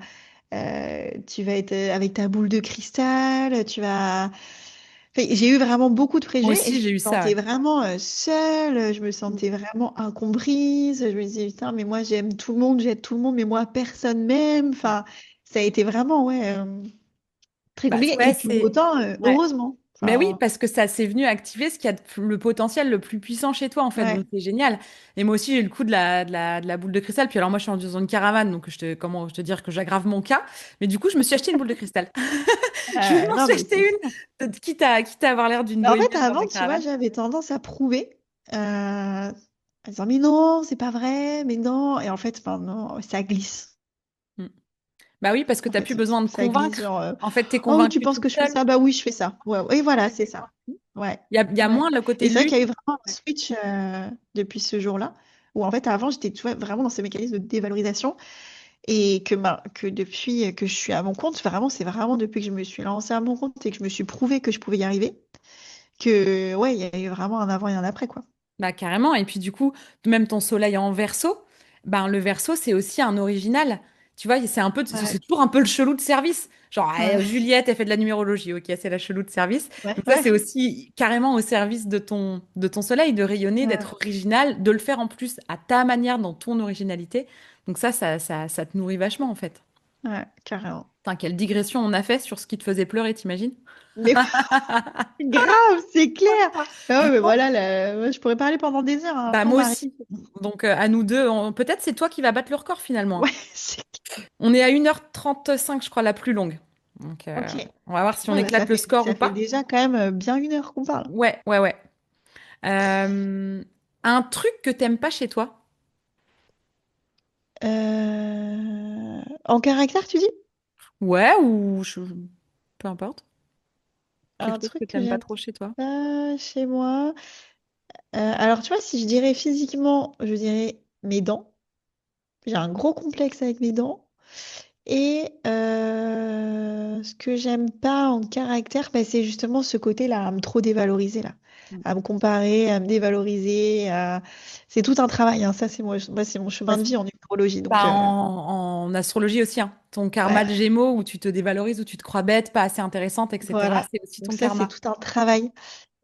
être avec ta boule de cristal. Enfin, j'ai eu vraiment beaucoup de Moi préjugés et je aussi, j'ai eu me ça. sentais vraiment seule. Je me Ouais. sentais vraiment incomprise. Je me disais, putain, mais moi, j'aime tout le monde, j'aide tout le monde, mais moi, personne m'aime. Hmm. Enfin, ça a été vraiment, ouais, très Bah, compliqué. ouais, Et pour c'est. autant, Ouais. heureusement. Ben oui, Enfin, parce que ça s'est venu activer ce qui a le potentiel le plus puissant chez toi, en fait. ouais. Donc, c'est génial. Et moi aussi, j'ai eu le coup de la boule de cristal. Puis alors, moi, je suis dans une caravane, donc comment je te dire que j'aggrave mon cas. Mais du coup, je me suis acheté une boule de cristal. Je m'en Non, suis mais acheté c'est ça. une, quitte à avoir l'air d'une En fait, bohémienne dans avant, ma tu vois, caravane. j'avais tendance à prouver, en disant, mais non, c'est pas vrai, mais non. Et en fait, maintenant, ça glisse. Hmm. Bah oui, parce que En tu n'as fait, plus besoin de ça glisse, convaincre. genre, En fait, tu es oh, tu convaincue penses toute que je fais seule. ça? Bah oui, je fais ça. Ouais, ouais, et voilà, c'est ça. Ouais, Il y a ouais. moins le Et côté c'est vrai lutte. qu'il y a eu vraiment un Ouais. switch depuis ce jour-là, où en fait, avant, j'étais tu vois, vraiment dans ces mécanismes de dévalorisation, et que depuis que je suis à mon compte, vraiment, c'est vraiment depuis que je me suis lancée à mon compte et que je me suis prouvé que je pouvais y arriver, que, ouais, il y a eu vraiment un avant et un après, quoi. Bah carrément. Et puis du coup, même ton soleil en verso, ben le verso, c'est aussi un original. Tu vois, c'est Ouais, toujours un peu le chelou de service. Genre, ouais, Juliette, elle fait de la numérologie. Ok, c'est la chelou de service. ouais, Donc ça, ouais, c'est aussi carrément au service de ton soleil, de rayonner, ouais, d'être original, de le faire en plus à ta manière, dans ton originalité. Donc ça te nourrit vachement, en fait. ouais, carrément. Putain, quelle digression on a fait sur ce qui te faisait pleurer, t'imagines? Mais grave, c'est clair. Ah ouais, mais voilà, moi, je pourrais parler pendant des heures, hein. Bah Après, on moi m'arrive. aussi. Donc à nous deux, peut-être c'est toi qui vas battre le record finalement. Ouais, c'est On est à 1h35, je crois, la plus longue. Donc, ok. on va voir si on Ouais, bah, éclate le score ou ça fait pas. déjà quand même bien 1 heure qu'on parle. Ouais, ouais, ouais. Euh, un truc que t'aimes pas chez toi? En caractère, tu dis? Ouais, peu importe. Un Quelque chose que truc que t'aimes pas j'aime trop chez toi? pas chez moi. Alors, tu vois, si je dirais physiquement, je dirais mes dents. J'ai un gros complexe avec mes dents. Et ce que j'aime pas en caractère, bah, c'est justement ce côté-là, à me trop dévaloriser là. à me comparer, à me dévaloriser. C'est tout un travail, hein. Ça, moi, c'est mon Bah, chemin de vie en numérologie. Donc, bah, en astrologie aussi, hein. Ton karma de ouais, Gémeaux où tu te dévalorises, où tu te crois bête, pas assez intéressante, etc. voilà. C'est aussi Donc, ton ça, c'est karma. tout un travail.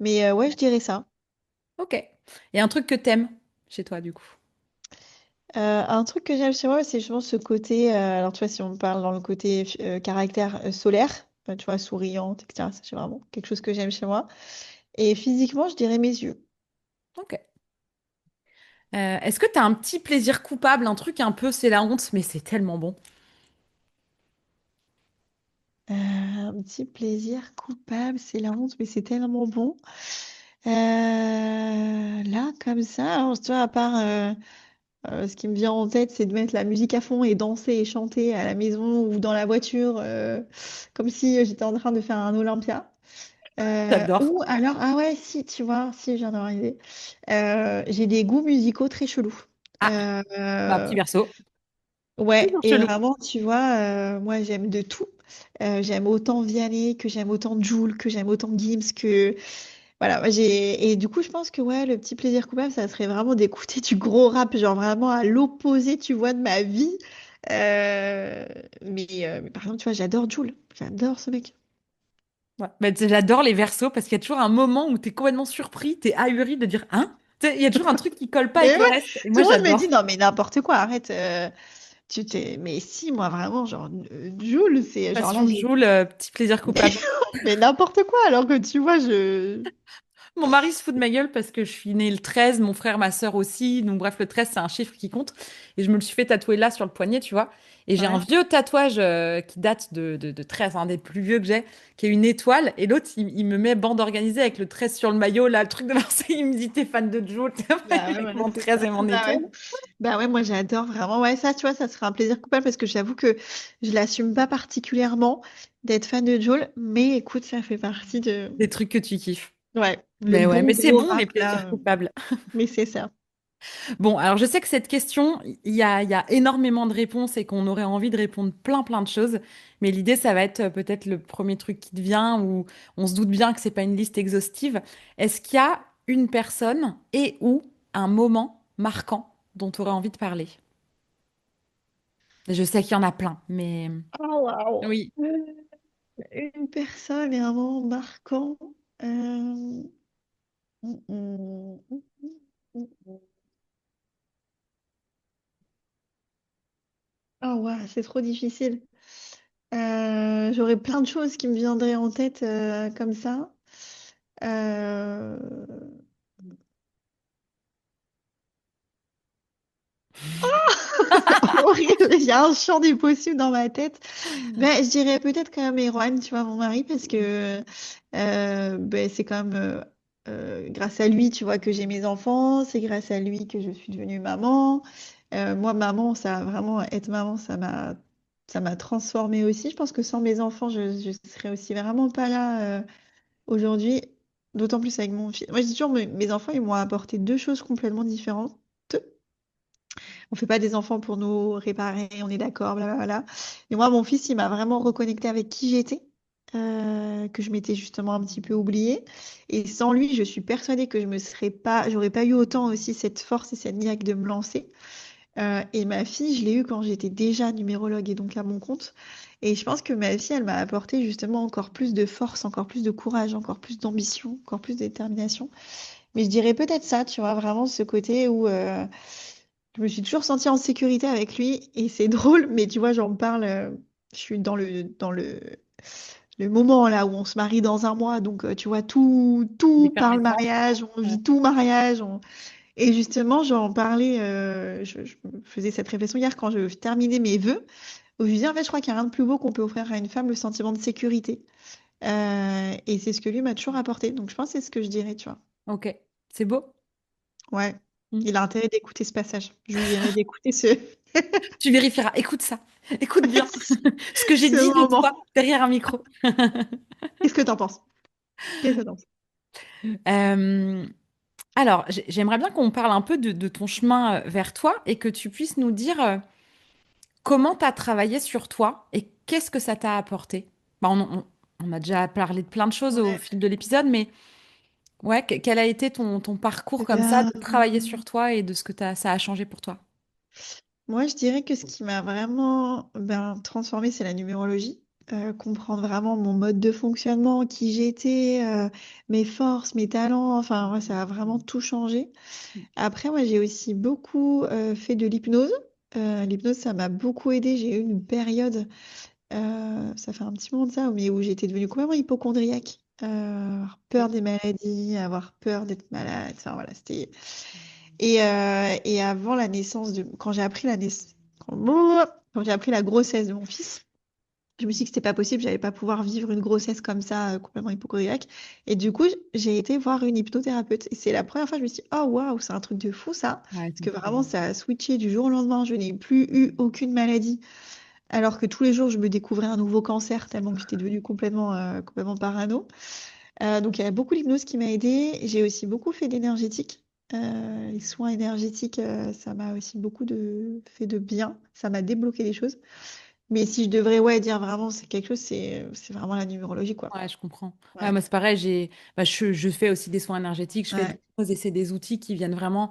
Mais ouais, je dirais ça. Ok. Et un truc que t'aimes chez toi, du coup. Un truc que j'aime chez moi, c'est justement ce côté. Alors, tu vois, si on parle dans le côté caractère solaire, tu vois, souriante, etc., ça, c'est vraiment quelque chose que j'aime chez moi. Et physiquement, je dirais mes yeux. Ok. Est-ce que t'as un petit plaisir coupable, un truc un peu, c'est la honte, mais c'est tellement bon. Un petit plaisir coupable, c'est la honte, mais c'est tellement bon. Là, comme ça, alors, tu vois, à part ce qui me vient en tête, c'est de mettre la musique à fond et danser et chanter à la maison ou dans la voiture, comme si j'étais en train de faire un Olympia. J'adore. Ou alors, ah ouais, si, tu vois, si, je viens d'avoir une idée. J'ai des goûts musicaux très chelous. Ah, bah, petit Euh, verso. Ouais, Toujours et chelou. vraiment, tu vois, moi j'aime de tout. J'aime autant Vianney, que j'aime autant Jul, que j'aime autant Gims, que voilà, moi, et du coup je pense que ouais, le petit plaisir coupable, ça serait vraiment d'écouter du gros rap, genre vraiment à l'opposé, tu vois, de ma vie. Euh, mais par exemple, tu vois, j'adore Jul, j'adore ce mec. Ouais. Bah, j'adore les versos parce qu'il y a toujours un moment où t'es complètement surpris, t'es ahuri de dire, hein? Tu sais, il y a toujours un truc qui colle pas Mais avec le ouais, reste. Et tout moi, le monde me dit j'adore. non mais n'importe quoi, arrête. Tu t'es, mais si moi vraiment genre Jul, c'est genre là, Passion de Joule, petit plaisir coupable. mais n'importe quoi, alors que tu vois, je Mon mari se fout de ma gueule parce que je suis née le 13, mon frère, ma sœur aussi. Donc, bref, le 13, c'est un chiffre qui compte. Et je me le suis fait tatouer là sur le poignet, tu vois. Et j'ai un ouais. vieux tatouage qui date de 13, un des plus vieux que j'ai, qui est une étoile. Et l'autre, il me met bande organisée avec le 13 sur le maillot. Là, le truc de Marseille, il me dit, t'es fan de Joe, t'es Bah ouais, avec voilà, mon c'est 13 ça. et mon Bah ouais. étoile. Bah ouais, moi j'adore vraiment. Ouais, ça, tu vois, ça serait un plaisir coupable parce que j'avoue que je l'assume pas particulièrement d'être fan de Joel, mais écoute, ça fait partie de. Des trucs que tu kiffes. Ouais, le Mais ouais, bon mais c'est gros bon, les rap plaisirs là. coupables. Mais c'est ça. Bon, alors je sais que cette question, il y a énormément de réponses et qu'on aurait envie de répondre plein plein de choses, mais l'idée, ça va être peut-être le premier truc qui te vient où on se doute bien que c'est pas une liste exhaustive. Est-ce qu'il y a une personne et ou un moment marquant dont tu aurais envie de parler? Je sais qu'il y en a plein, mais Oh waouh. oui. Une personne et un moment marquant. Euh, mm, mm, mm, mm, mm, mm. Oh ouais, c'est trop difficile. J'aurais plein de choses qui me viendraient en tête comme ça. Euh, Horrible, il y a un champ des possibles dans ma tête. Ben, je dirais peut-être quand même Erwan, tu vois, mon mari, parce que ben, c'est quand même grâce à lui, tu vois, que j'ai mes enfants, c'est grâce à lui que je suis devenue maman. Moi, maman, ça a vraiment, être maman, ça m'a transformée aussi. Je pense que sans mes enfants, je serais aussi vraiment pas là aujourd'hui, d'autant plus avec mon fils. Moi, je dis toujours, mes enfants, ils m'ont apporté deux choses complètement différentes. On fait pas des enfants pour nous réparer, on est d'accord, blablabla. Et moi, mon fils, il m'a vraiment reconnecté avec qui j'étais, que je m'étais justement un petit peu oubliée. Et sans lui, je suis persuadée que j'aurais pas eu autant aussi cette force et cette niaque de me lancer. Et ma fille, je l'ai eue quand j'étais déjà numérologue et donc à mon compte. Et je pense que ma fille, elle m'a apporté justement encore plus de force, encore plus de courage, encore plus d'ambition, encore plus de détermination. Mais je dirais peut-être ça, tu vois, vraiment ce côté où je me suis toujours sentie en sécurité avec lui et c'est drôle, mais tu vois, j'en parle, je suis dans le moment là où on se marie dans un mois, donc tu vois, tout parle L'effervescence. mariage, on Ouais. vit tout mariage. Et justement, j'en parlais, je me faisais cette réflexion hier quand je terminais mes vœux, où je me disais, en fait, je crois qu'il n'y a rien de plus beau qu'on peut offrir à une femme, le sentiment de sécurité. Et c'est ce que lui m'a toujours apporté, donc je pense que c'est ce que je dirais, tu vois. Ok, c'est beau. Ouais, Mm. il a intérêt d'écouter ce passage. Je lui dirais d'écouter Tu vérifieras. Écoute ça. Écoute bien ce que j'ai ce dit de toi moment. derrière un micro. Qu'est-ce que t'en penses? Qu'est-ce que t'en penses? Euh, alors, j'aimerais bien qu'on parle un peu de ton chemin vers toi et que tu puisses nous dire comment tu as travaillé sur toi et qu'est-ce que ça t'a apporté. Bah, on a déjà parlé de plein de choses au Ouais. fil de l'épisode, mais Ouais, quel a été ton parcours comme ça, Euh, de travailler sur toi et de ce que ça a changé pour toi? Moi, je dirais que ce qui m'a vraiment transformée, c'est la numérologie. Comprendre vraiment mon mode de fonctionnement, qui j'étais, mes forces, mes talents. Enfin, moi, ça a vraiment tout changé. Après, moi, j'ai aussi beaucoup fait de l'hypnose. L'hypnose, ça m'a beaucoup aidée. J'ai eu une période, ça fait un petit moment de ça, mais où j'étais devenue complètement hypochondriaque. Avoir peur des maladies, avoir peur d'être malade. Enfin, voilà, c'était. Et avant la naissance quand j'ai appris quand j'ai appris la grossesse de mon fils, je me suis dit que c'était pas possible, j'allais pas pouvoir vivre une grossesse comme ça, complètement hypochondriaque. Et du coup, j'ai été voir une hypnothérapeute. Et c'est la première fois que je me suis dit, oh waouh, c'est un truc de fou ça. Ouais, Parce que vraiment, ça a switché du jour au lendemain. Je n'ai plus eu aucune maladie. Alors que tous les jours, je me découvrais un nouveau cancer tellement que j'étais devenue complètement parano. Donc, il y a beaucoup l'hypnose qui m'a aidée. J'ai aussi beaucoup fait d'énergétique. Les soins énergétiques, ça m'a aussi fait de bien. Ça m'a débloqué des choses. Mais si je devrais ouais, dire vraiment c'est quelque chose, c'est vraiment la numérologie, quoi. ouais, je comprends. Ouais, Ouais. moi, c'est pareil, je fais aussi des soins énergétiques, je fais de Ouais. l'hypnose et c'est des outils qui viennent vraiment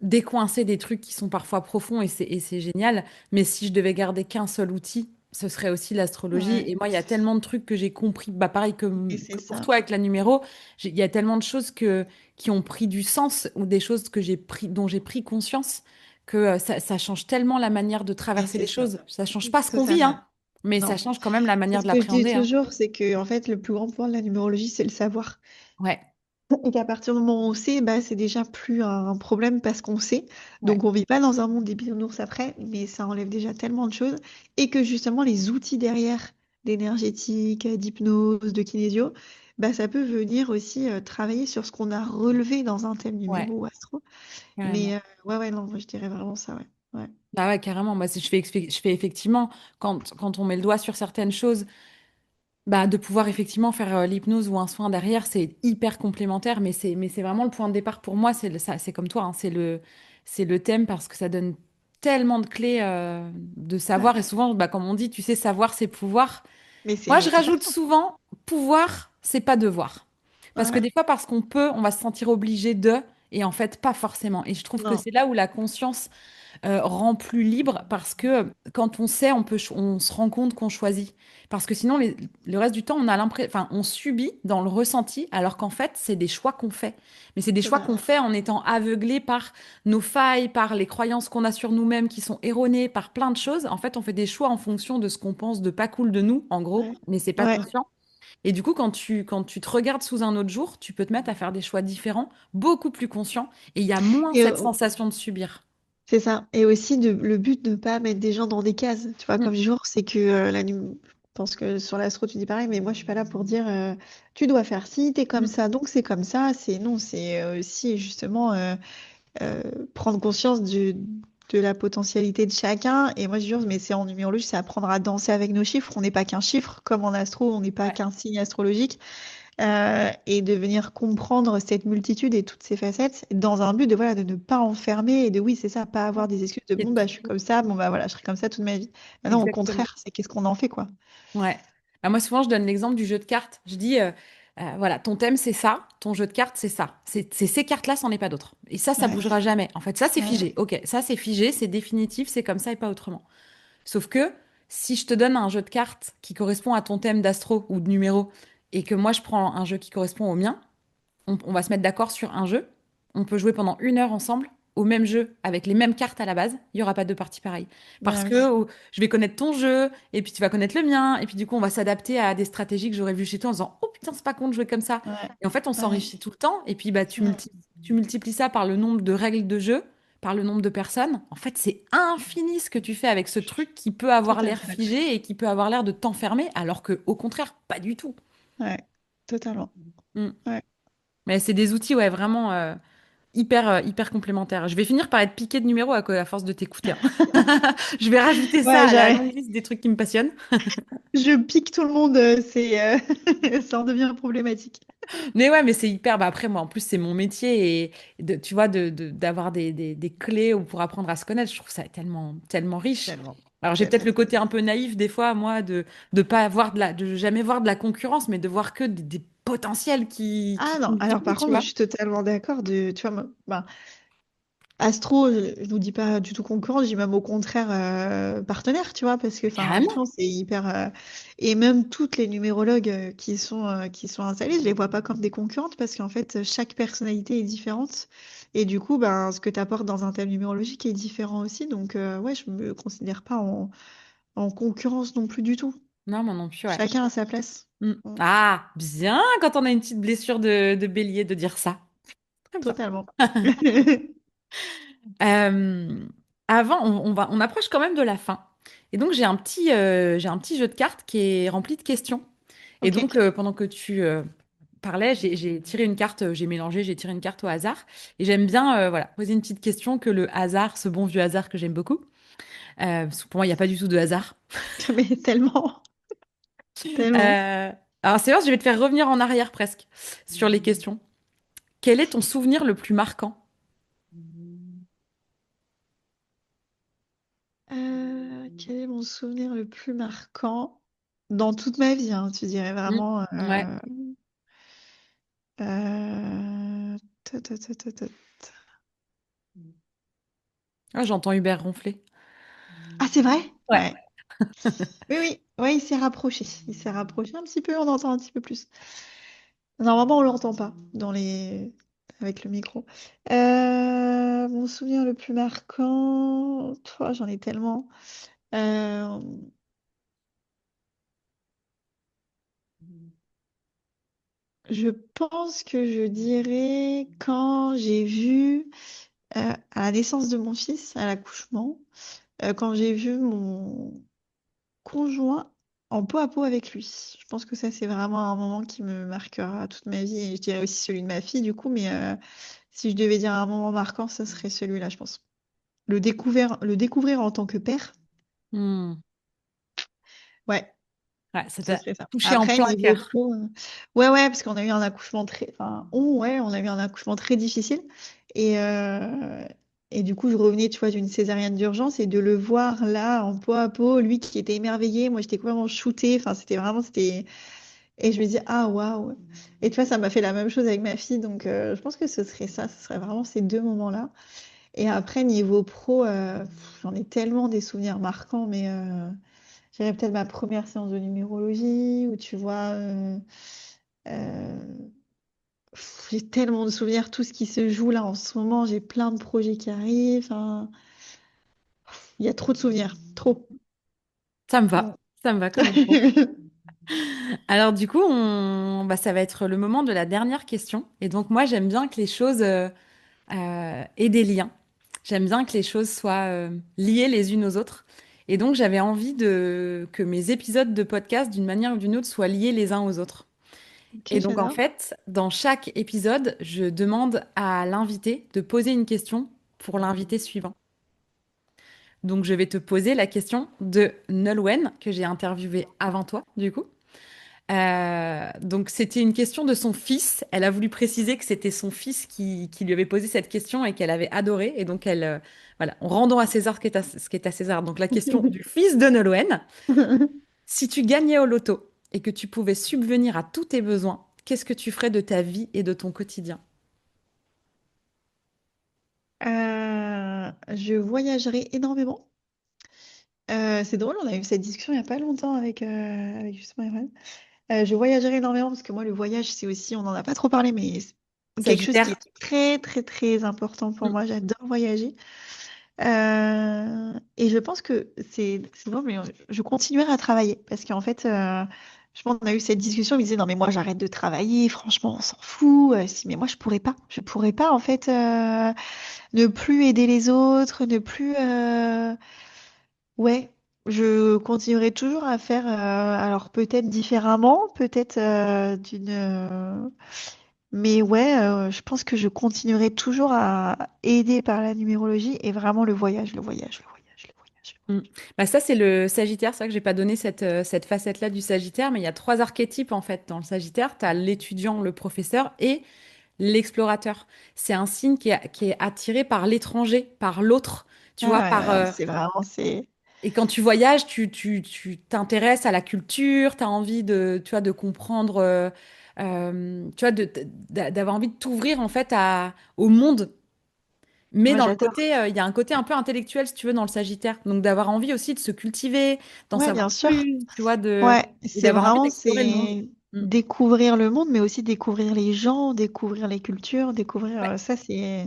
décoincer des trucs qui sont parfois profonds et c'est génial. Mais si je devais garder qu'un seul outil, ce serait aussi l'astrologie. Ouais. Et moi, il y a tellement de trucs que j'ai compris, bah, pareil Et c'est que pour ça. toi avec la numéro, il y a tellement de choses qui ont pris du sens ou des choses dont j'ai pris conscience que ça change tellement la manière de Et traverser c'est les ça. choses. Ça change pas ce qu'on vit, Totalement. hein, mais ça Non. change quand même la C'est manière ce de que je dis l'appréhender, hein. toujours, c'est que en fait, le plus grand pouvoir de la numérologie, c'est le savoir. Ouais, Et qu'à partir du moment où on sait, bah, c'est déjà plus un problème parce qu'on sait. ouais, Donc on vit pas dans un monde des bisounours après, mais ça enlève déjà tellement de choses. Et que justement, les outils derrière d'énergétique, d'hypnose, de kinésio, bah, ça peut venir aussi travailler sur ce qu'on a relevé dans un thème ouais, numéro ou astro. Mais carrément. ouais, ouais, non, moi, je dirais vraiment ça, ouais. Ouais. Ah ouais, carrément. Moi, je fais effectivement, quand on met le doigt sur certaines choses, bah, de pouvoir effectivement faire l'hypnose ou un soin derrière, c'est hyper complémentaire, mais c'est vraiment le point de départ pour moi. C'est comme toi, hein, c'est le thème parce que ça donne tellement de clés de Ouais. savoir. Et souvent, bah, comme on dit, tu sais, savoir, c'est pouvoir. Mais Moi, je c'est rajoute totalement. souvent pouvoir, c'est pas devoir. Parce que Ouais. des fois, parce qu'on peut, on va se sentir obligé de, et en fait, pas forcément. Et je trouve que Non, c'est là où la conscience rend plus libre parce que quand on sait, on se rend compte qu'on choisit. Parce que sinon, le reste du temps, on a l'impression, enfin, on subit dans le ressenti, alors qu'en fait, c'est des choix qu'on fait. Mais c'est des choix qu'on totalement. fait en étant aveuglés par nos failles, par les croyances qu'on a sur nous-mêmes qui sont erronées, par plein de choses. En fait, on fait des choix en fonction de ce qu'on pense de pas cool de nous, en gros, Ouais. mais c'est pas Ouais. conscient. Et du coup, quand tu te regardes sous un autre jour, tu peux te mettre à faire des choix différents, beaucoup plus conscients, et il y a moins Et cette sensation de subir. c'est ça. Et aussi, le but de ne pas mettre des gens dans des cases. Tu vois, Mm. comme jour, c'est que je pense que sur l'astro, tu dis pareil, mais moi, je suis pas là pour dire tu dois faire ci, t'es comme Mm. ça, donc c'est comme ça. C'est non, c'est aussi justement euh, prendre conscience de la potentialité de chacun. Et moi, je jure, mais c'est en numérologie, c'est apprendre à danser avec nos chiffres. On n'est pas qu'un chiffre, comme en astro, on n'est pas Ouais. qu'un signe astrologique. Et de venir comprendre cette multitude et toutes ces facettes dans un but de voilà de ne pas enfermer et de oui c'est ça pas avoir des excuses de Et bon bah je suis comme ça bon bah voilà je serai comme ça toute ma vie. Maintenant au exactement. contraire c'est qu'est-ce qu'on en fait quoi. Ouais. Bah, moi, souvent, je donne l'exemple du jeu de cartes. Je dis, voilà, ton thème, c'est ça, ton jeu de cartes, c'est ça. C'est ces cartes-là, c'en est pas d'autres. Et ça Ouais, bougera jamais. En fait, ça, c'est ouais, figé. Ok, ça, c'est figé, c'est définitif, c'est comme ça et pas autrement. Sauf que si je te donne un jeu de cartes qui correspond à ton thème d'astro ou de numéro, et que moi, je prends un jeu qui correspond au mien, on va se mettre d'accord sur un jeu. On peut jouer pendant 1 heure ensemble au même jeu avec les mêmes cartes à la base. Il n'y aura pas de partie pareille. Parce bah que oui. je vais connaître ton jeu et puis tu vas connaître le mien. Et puis du coup, on va s'adapter à des stratégies que j'aurais vues chez toi en disant, oh putain, c'est pas con de jouer comme ça. Ouais, Et en fait, on ouais, s'enrichit tout le temps. Et puis bah, ouais, tu multiplies ça par le nombre de règles de jeu, par le nombre de personnes. En fait, c'est infini ce que tu fais avec ce truc qui peut avoir l'air totalement. figé et qui peut avoir l'air de t'enfermer, alors que au contraire, pas du tout. Ouais, totalement. Mm. Ouais. Mais c'est des outils, ouais, vraiment. Hyper complémentaire. Je vais finir par être piquée de numéros à force de t'écouter, hein. Je vais rajouter ça Ouais, à la j'arrive. longue liste des trucs qui me passionnent. Je pique tout le monde c'est ça en devient problématique. Mais ouais, mais c'est hyper. Bah après, moi, en plus, c'est mon métier et tu vois, d'avoir des clés pour apprendre à se connaître, je trouve ça tellement riche. Tellement, Alors, j'ai peut-être tellement. le côté un peu naïf des fois, moi, de pas avoir de jamais voir de la concurrence, mais de voir que des potentiel Ah qui non, alors multiplie, par tu contre, je vois. suis totalement d'accord tu vois, ben, Astro, je vous dis pas du tout concurrent, je dis même au contraire partenaire, tu vois, parce que enfin, Carrément. franchement, c'est hyper. Et même toutes les numérologues qui sont installées, je les vois pas comme des concurrentes parce qu'en fait, chaque personnalité est différente. Et du coup, ben, ce que tu apportes dans un thème numérologique est différent aussi. Donc, ouais, je me considère pas en concurrence non plus du tout. Non, moi non plus, ouais. Chacun a sa place. Mm. Mm, Ah, bien, quand on a une petite blessure de bélier, de dire ça. Très bien. totalement. Euh, avant, on approche quand même de la fin. Et donc, j'ai un petit jeu de cartes qui est rempli de questions. Et Ok. donc, pendant que tu parlais, j'ai tiré une carte, j'ai mélangé, j'ai tiré une carte au hasard. Et j'aime bien voilà, poser une petite question que le hasard, ce bon vieux hasard que j'aime beaucoup. Parce que pour moi, il n'y a pas du tout de hasard. Mais tellement, tellement. Alors, c'est vrai, je vais te faire revenir en arrière presque sur les questions. Quel est ton souvenir le plus marquant? Quel est mon souvenir le plus marquant dans toute ma vie, hein, tu dirais Mm. vraiment. Ouais. Euh, ta, ta, ta, ta, ta. Ah, j'entends Hubert ronfler. Ah, c'est vrai? Ouais. Ouais. Oui, oui, ouais, il s'est rapproché. Il s'est rapproché un petit peu, on entend un petit peu plus. Normalement, on l'entend pas avec le micro. Mon souvenir le plus marquant, toi, j'en ai tellement. Euh, je pense que je dirais quand j'ai vu à la naissance de mon fils, à l'accouchement, quand j'ai vu mon conjoint en peau à peau avec lui. Je pense que ça, c'est vraiment un moment qui me marquera toute ma vie. Et je dirais aussi celui de ma fille, du coup, mais si je devais dire un moment marquant, ce serait celui-là, je pense. Le découvrir en tant que père, Hmm. ouais, Ouais, ça ce t'a serait ça. touché en Après, plein niveau cœur. pro, ouais, ouais, parce qu'on a eu un accouchement ouais, on a eu un accouchement très difficile. Et, euh, et du coup, je revenais, tu vois, d'une césarienne d'urgence et de le voir là, en peau à peau, lui qui était émerveillé, moi j'étais complètement shootée. Enfin, c'était. Et je me dis, ah waouh. Et tu vois, ça m'a fait la même chose avec ma fille. Donc, je pense que ce serait ça, ce serait vraiment ces deux moments-là. Et après, niveau pro, j'en ai tellement des souvenirs marquants, mais j'irais peut-être ma première séance de numérologie, où tu vois, euh, j'ai tellement de souvenirs, tout ce qui se joue là en ce moment, j'ai plein de projets qui arrivent. Enfin, il y a trop de souvenirs, trop. Ça me va. Mm. Ça me va comme réponse. Alors du coup, bah, ça va être le moment de la dernière question. Et donc moi, j'aime bien que les choses aient des liens. J'aime bien que les choses soient liées les unes aux autres. Et donc j'avais envie que mes épisodes de podcast, d'une manière ou d'une autre, soient liés les uns aux autres. Ok, Et donc en j'adore. fait, dans chaque épisode, je demande à l'invité de poser une question pour l'invité suivant. Donc je vais te poser la question de Nolwenn, que j'ai interviewé avant toi, du coup. Donc c'était une question de son fils. Elle a voulu préciser que c'était son fils qui lui avait posé cette question et qu'elle avait adoré. Et donc elle, voilà, en rendant à César ce qui est à César. Donc la question du fils de Nolwenn. Si tu gagnais au loto et que tu pouvais subvenir à tous tes besoins, qu'est-ce que tu ferais de ta vie et de ton quotidien? Je voyagerai énormément. C'est drôle, on a eu cette discussion il n'y a pas longtemps avec justement Irène. Je voyagerai énormément parce que moi, le voyage, c'est aussi, on n'en a pas trop parlé, mais c'est quelque chose qui Sagittaire. est très, très, très important pour Mm. moi. J'adore voyager. Et je pense que c'est drôle, mais je continuerai à travailler parce qu'en fait, je pense qu'on a eu cette discussion. Il me disait, non, mais moi, j'arrête de travailler. Franchement, on s'en fout. Si, mais moi, je pourrais pas. Je pourrais pas, en fait, ne plus aider les autres, ne plus. Ouais, je continuerai toujours à faire, alors peut-être différemment, peut-être mais ouais, je pense que je continuerai toujours à aider par la numérologie et vraiment le voyage, le voyage, le voyage, le voyage. Mm. Bah ça, c'est le Sagittaire. C'est vrai que j'ai pas donné cette facette-là du Sagittaire, mais il y a trois archétypes en fait dans le Sagittaire. Tu as l'étudiant, le professeur et l'explorateur. C'est un signe qui est attiré par l'étranger, par l'autre. Tu vois, Ah, ouais, non, c'est vraiment, c'est... et quand tu voyages, tu t'intéresses à la culture, tu as envie de, tu vois, de comprendre. tu vois, d'avoir envie de t'ouvrir en fait au monde. Mais Moi, dans le j'adore. côté, il y a un côté un peu intellectuel, si tu veux, dans le Sagittaire. Donc d'avoir envie aussi de se cultiver, d'en Ouais, savoir bien sûr. plus, tu vois, Ouais, et c'est d'avoir envie vraiment, d'explorer le monde. c'est Mm. découvrir le monde, mais aussi découvrir les gens, découvrir les cultures, découvrir Ouais, ça, c'est, ouais.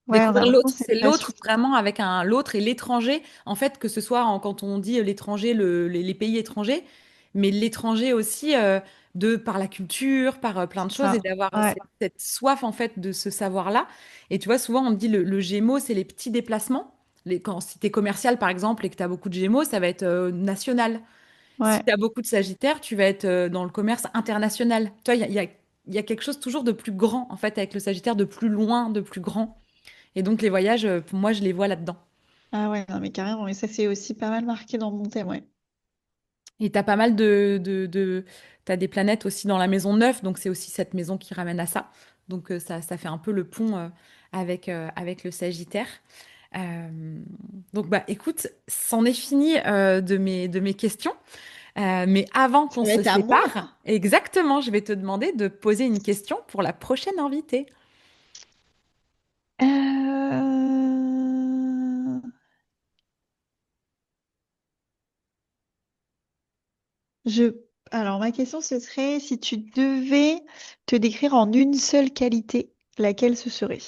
ouais, on a Découvrir l'impression l'autre, que c'est c'est une passion. l'autre vraiment avec l'autre et l'étranger. En fait, que ce soit quand on dit l'étranger, les pays étrangers, mais l'étranger aussi par la culture, par plein de C'est choses et ça. d'avoir Ouais, cette soif en fait de ce savoir-là. Et tu vois, souvent on dit le Gémeaux, c'est les petits déplacements. Si tu es commercial par exemple et que tu as beaucoup de Gémeaux, ça va être national. Si ouais. tu as beaucoup de Sagittaire, tu vas être dans le commerce international. Tu vois, il y a quelque chose toujours de plus grand en fait avec le Sagittaire, de plus loin, de plus grand. Et donc les voyages, pour moi, je les vois là-dedans. Ah ouais, non, mais carrément, et ça, c'est aussi pas mal marqué dans mon thème, ouais. Et tu as pas mal t'as des planètes aussi dans la maison 9, donc c'est aussi cette maison qui ramène à ça. Donc ça fait un peu le pont avec le Sagittaire. Euh, donc bah écoute, c'en est fini de mes questions. Mais avant qu'on Ça va se être à moi. sépare, exactement, je vais te demander de poser une question pour la prochaine invitée. Euh, Je... Alors, ma question, ce serait si tu devais te décrire en une seule qualité, laquelle ce serait?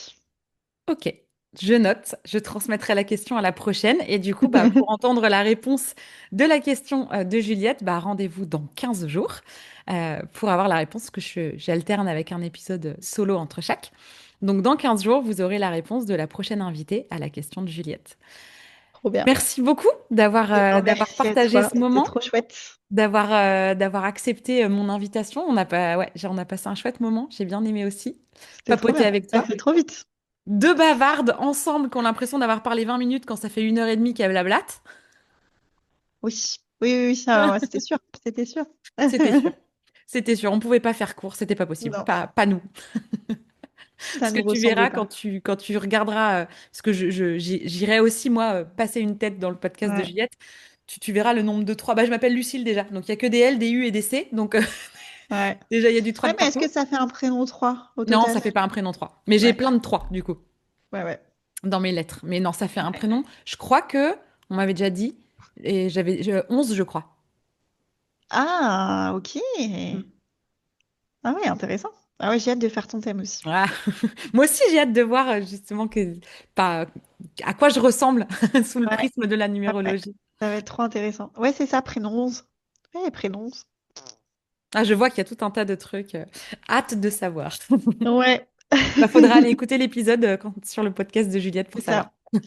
Ok, je note, je transmettrai la question à la prochaine. Et du coup, bah, pour entendre la réponse de la question de Juliette, bah, rendez-vous dans 15 jours pour avoir la réponse que j'alterne avec un épisode solo entre chaque. Donc, dans 15 jours, vous aurez la réponse de la prochaine invitée à la question de Juliette. Trop bien. Merci beaucoup d'avoir Eh ben, d'avoir merci à partagé toi, ce c'était moment, trop chouette. d'avoir accepté mon invitation. On a passé un chouette moment. J'ai bien aimé aussi C'était trop papoter bien. avec Ça toi. fait trop vite. Deux bavardes ensemble qui ont l'impression d'avoir parlé 20 minutes quand ça fait 1 heure et demie qu'elles blablatent. Oui, oui, oui, oui, ça, ouais, c'était sûr, c'était sûr. C'était sûr. C'était sûr. On pouvait pas faire court. C'était pas possible. Non, Pas nous. ça Parce que nous tu ressemble verras pas. quand tu regarderas, parce que j'irai aussi, moi, passer une tête dans le podcast de Ouais, Juliette. Tu verras le nombre de 3. Bah, je m'appelle Lucille déjà. Donc, il y a que des L, des U et des C. Donc, ouais. déjà, il y a du 3 Ouais, de mais est-ce partout. que ça fait un prénom 3 au Non, total? ça fait pas un prénom 3. Mais j'ai Ouais, plein de 3 du coup, ouais, ouais. dans mes lettres. Mais non, ça fait un Ouais. prénom. Je crois que, on m'avait déjà dit, et 11, je crois. Ah, ok. Mm. Ah ouais, intéressant. Ah ouais, j'ai hâte de faire ton thème aussi. Ah. Moi aussi, j'ai hâte de voir justement pas, à quoi je ressemble sous le Ouais, prisme de la ouais. numérologie. Ça va être trop intéressant. Ouais, c'est ça, prénom 11. Ouais, prénom 11. Ah, je vois qu'il y a tout un tas de trucs. Hâte de savoir. Ouais, Bah, faudra aller écouter l'épisode sur le podcast de Juliette pour c'est savoir. ça.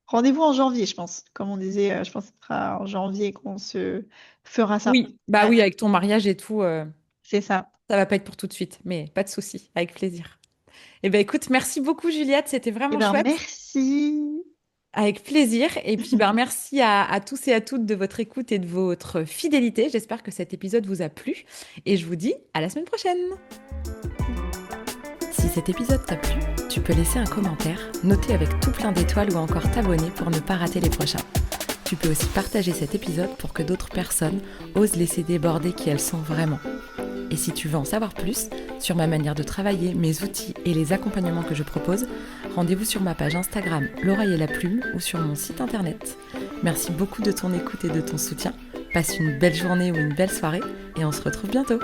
Rendez-vous en janvier, je pense. Comme on disait, je pense que ce sera en janvier qu'on se fera ça. Oui, bah Ouais, oui, avec ton mariage et tout, c'est ça. ça va pas être pour tout de suite, mais pas de souci, avec plaisir. Eh ben écoute, merci beaucoup Juliette, c'était Eh vraiment ben, chouette. merci. Avec plaisir. Et puis, ben, merci à tous et à toutes de votre écoute et de votre fidélité. J'espère que cet épisode vous a plu. Et je vous dis à la semaine prochaine. Si cet épisode t'a plu, tu peux laisser un commentaire, noter avec tout plein d'étoiles ou encore t'abonner pour ne pas rater les prochains. Tu peux aussi partager cet épisode pour que d'autres personnes osent laisser déborder qui elles sont vraiment. Et si tu veux en savoir plus sur ma manière de travailler, mes outils et les accompagnements que je propose, rendez-vous sur ma page Instagram L'Oreille et la Plume ou sur mon site internet. Merci beaucoup de ton écoute et de ton soutien. Passe une belle journée ou une belle soirée et on se retrouve bientôt.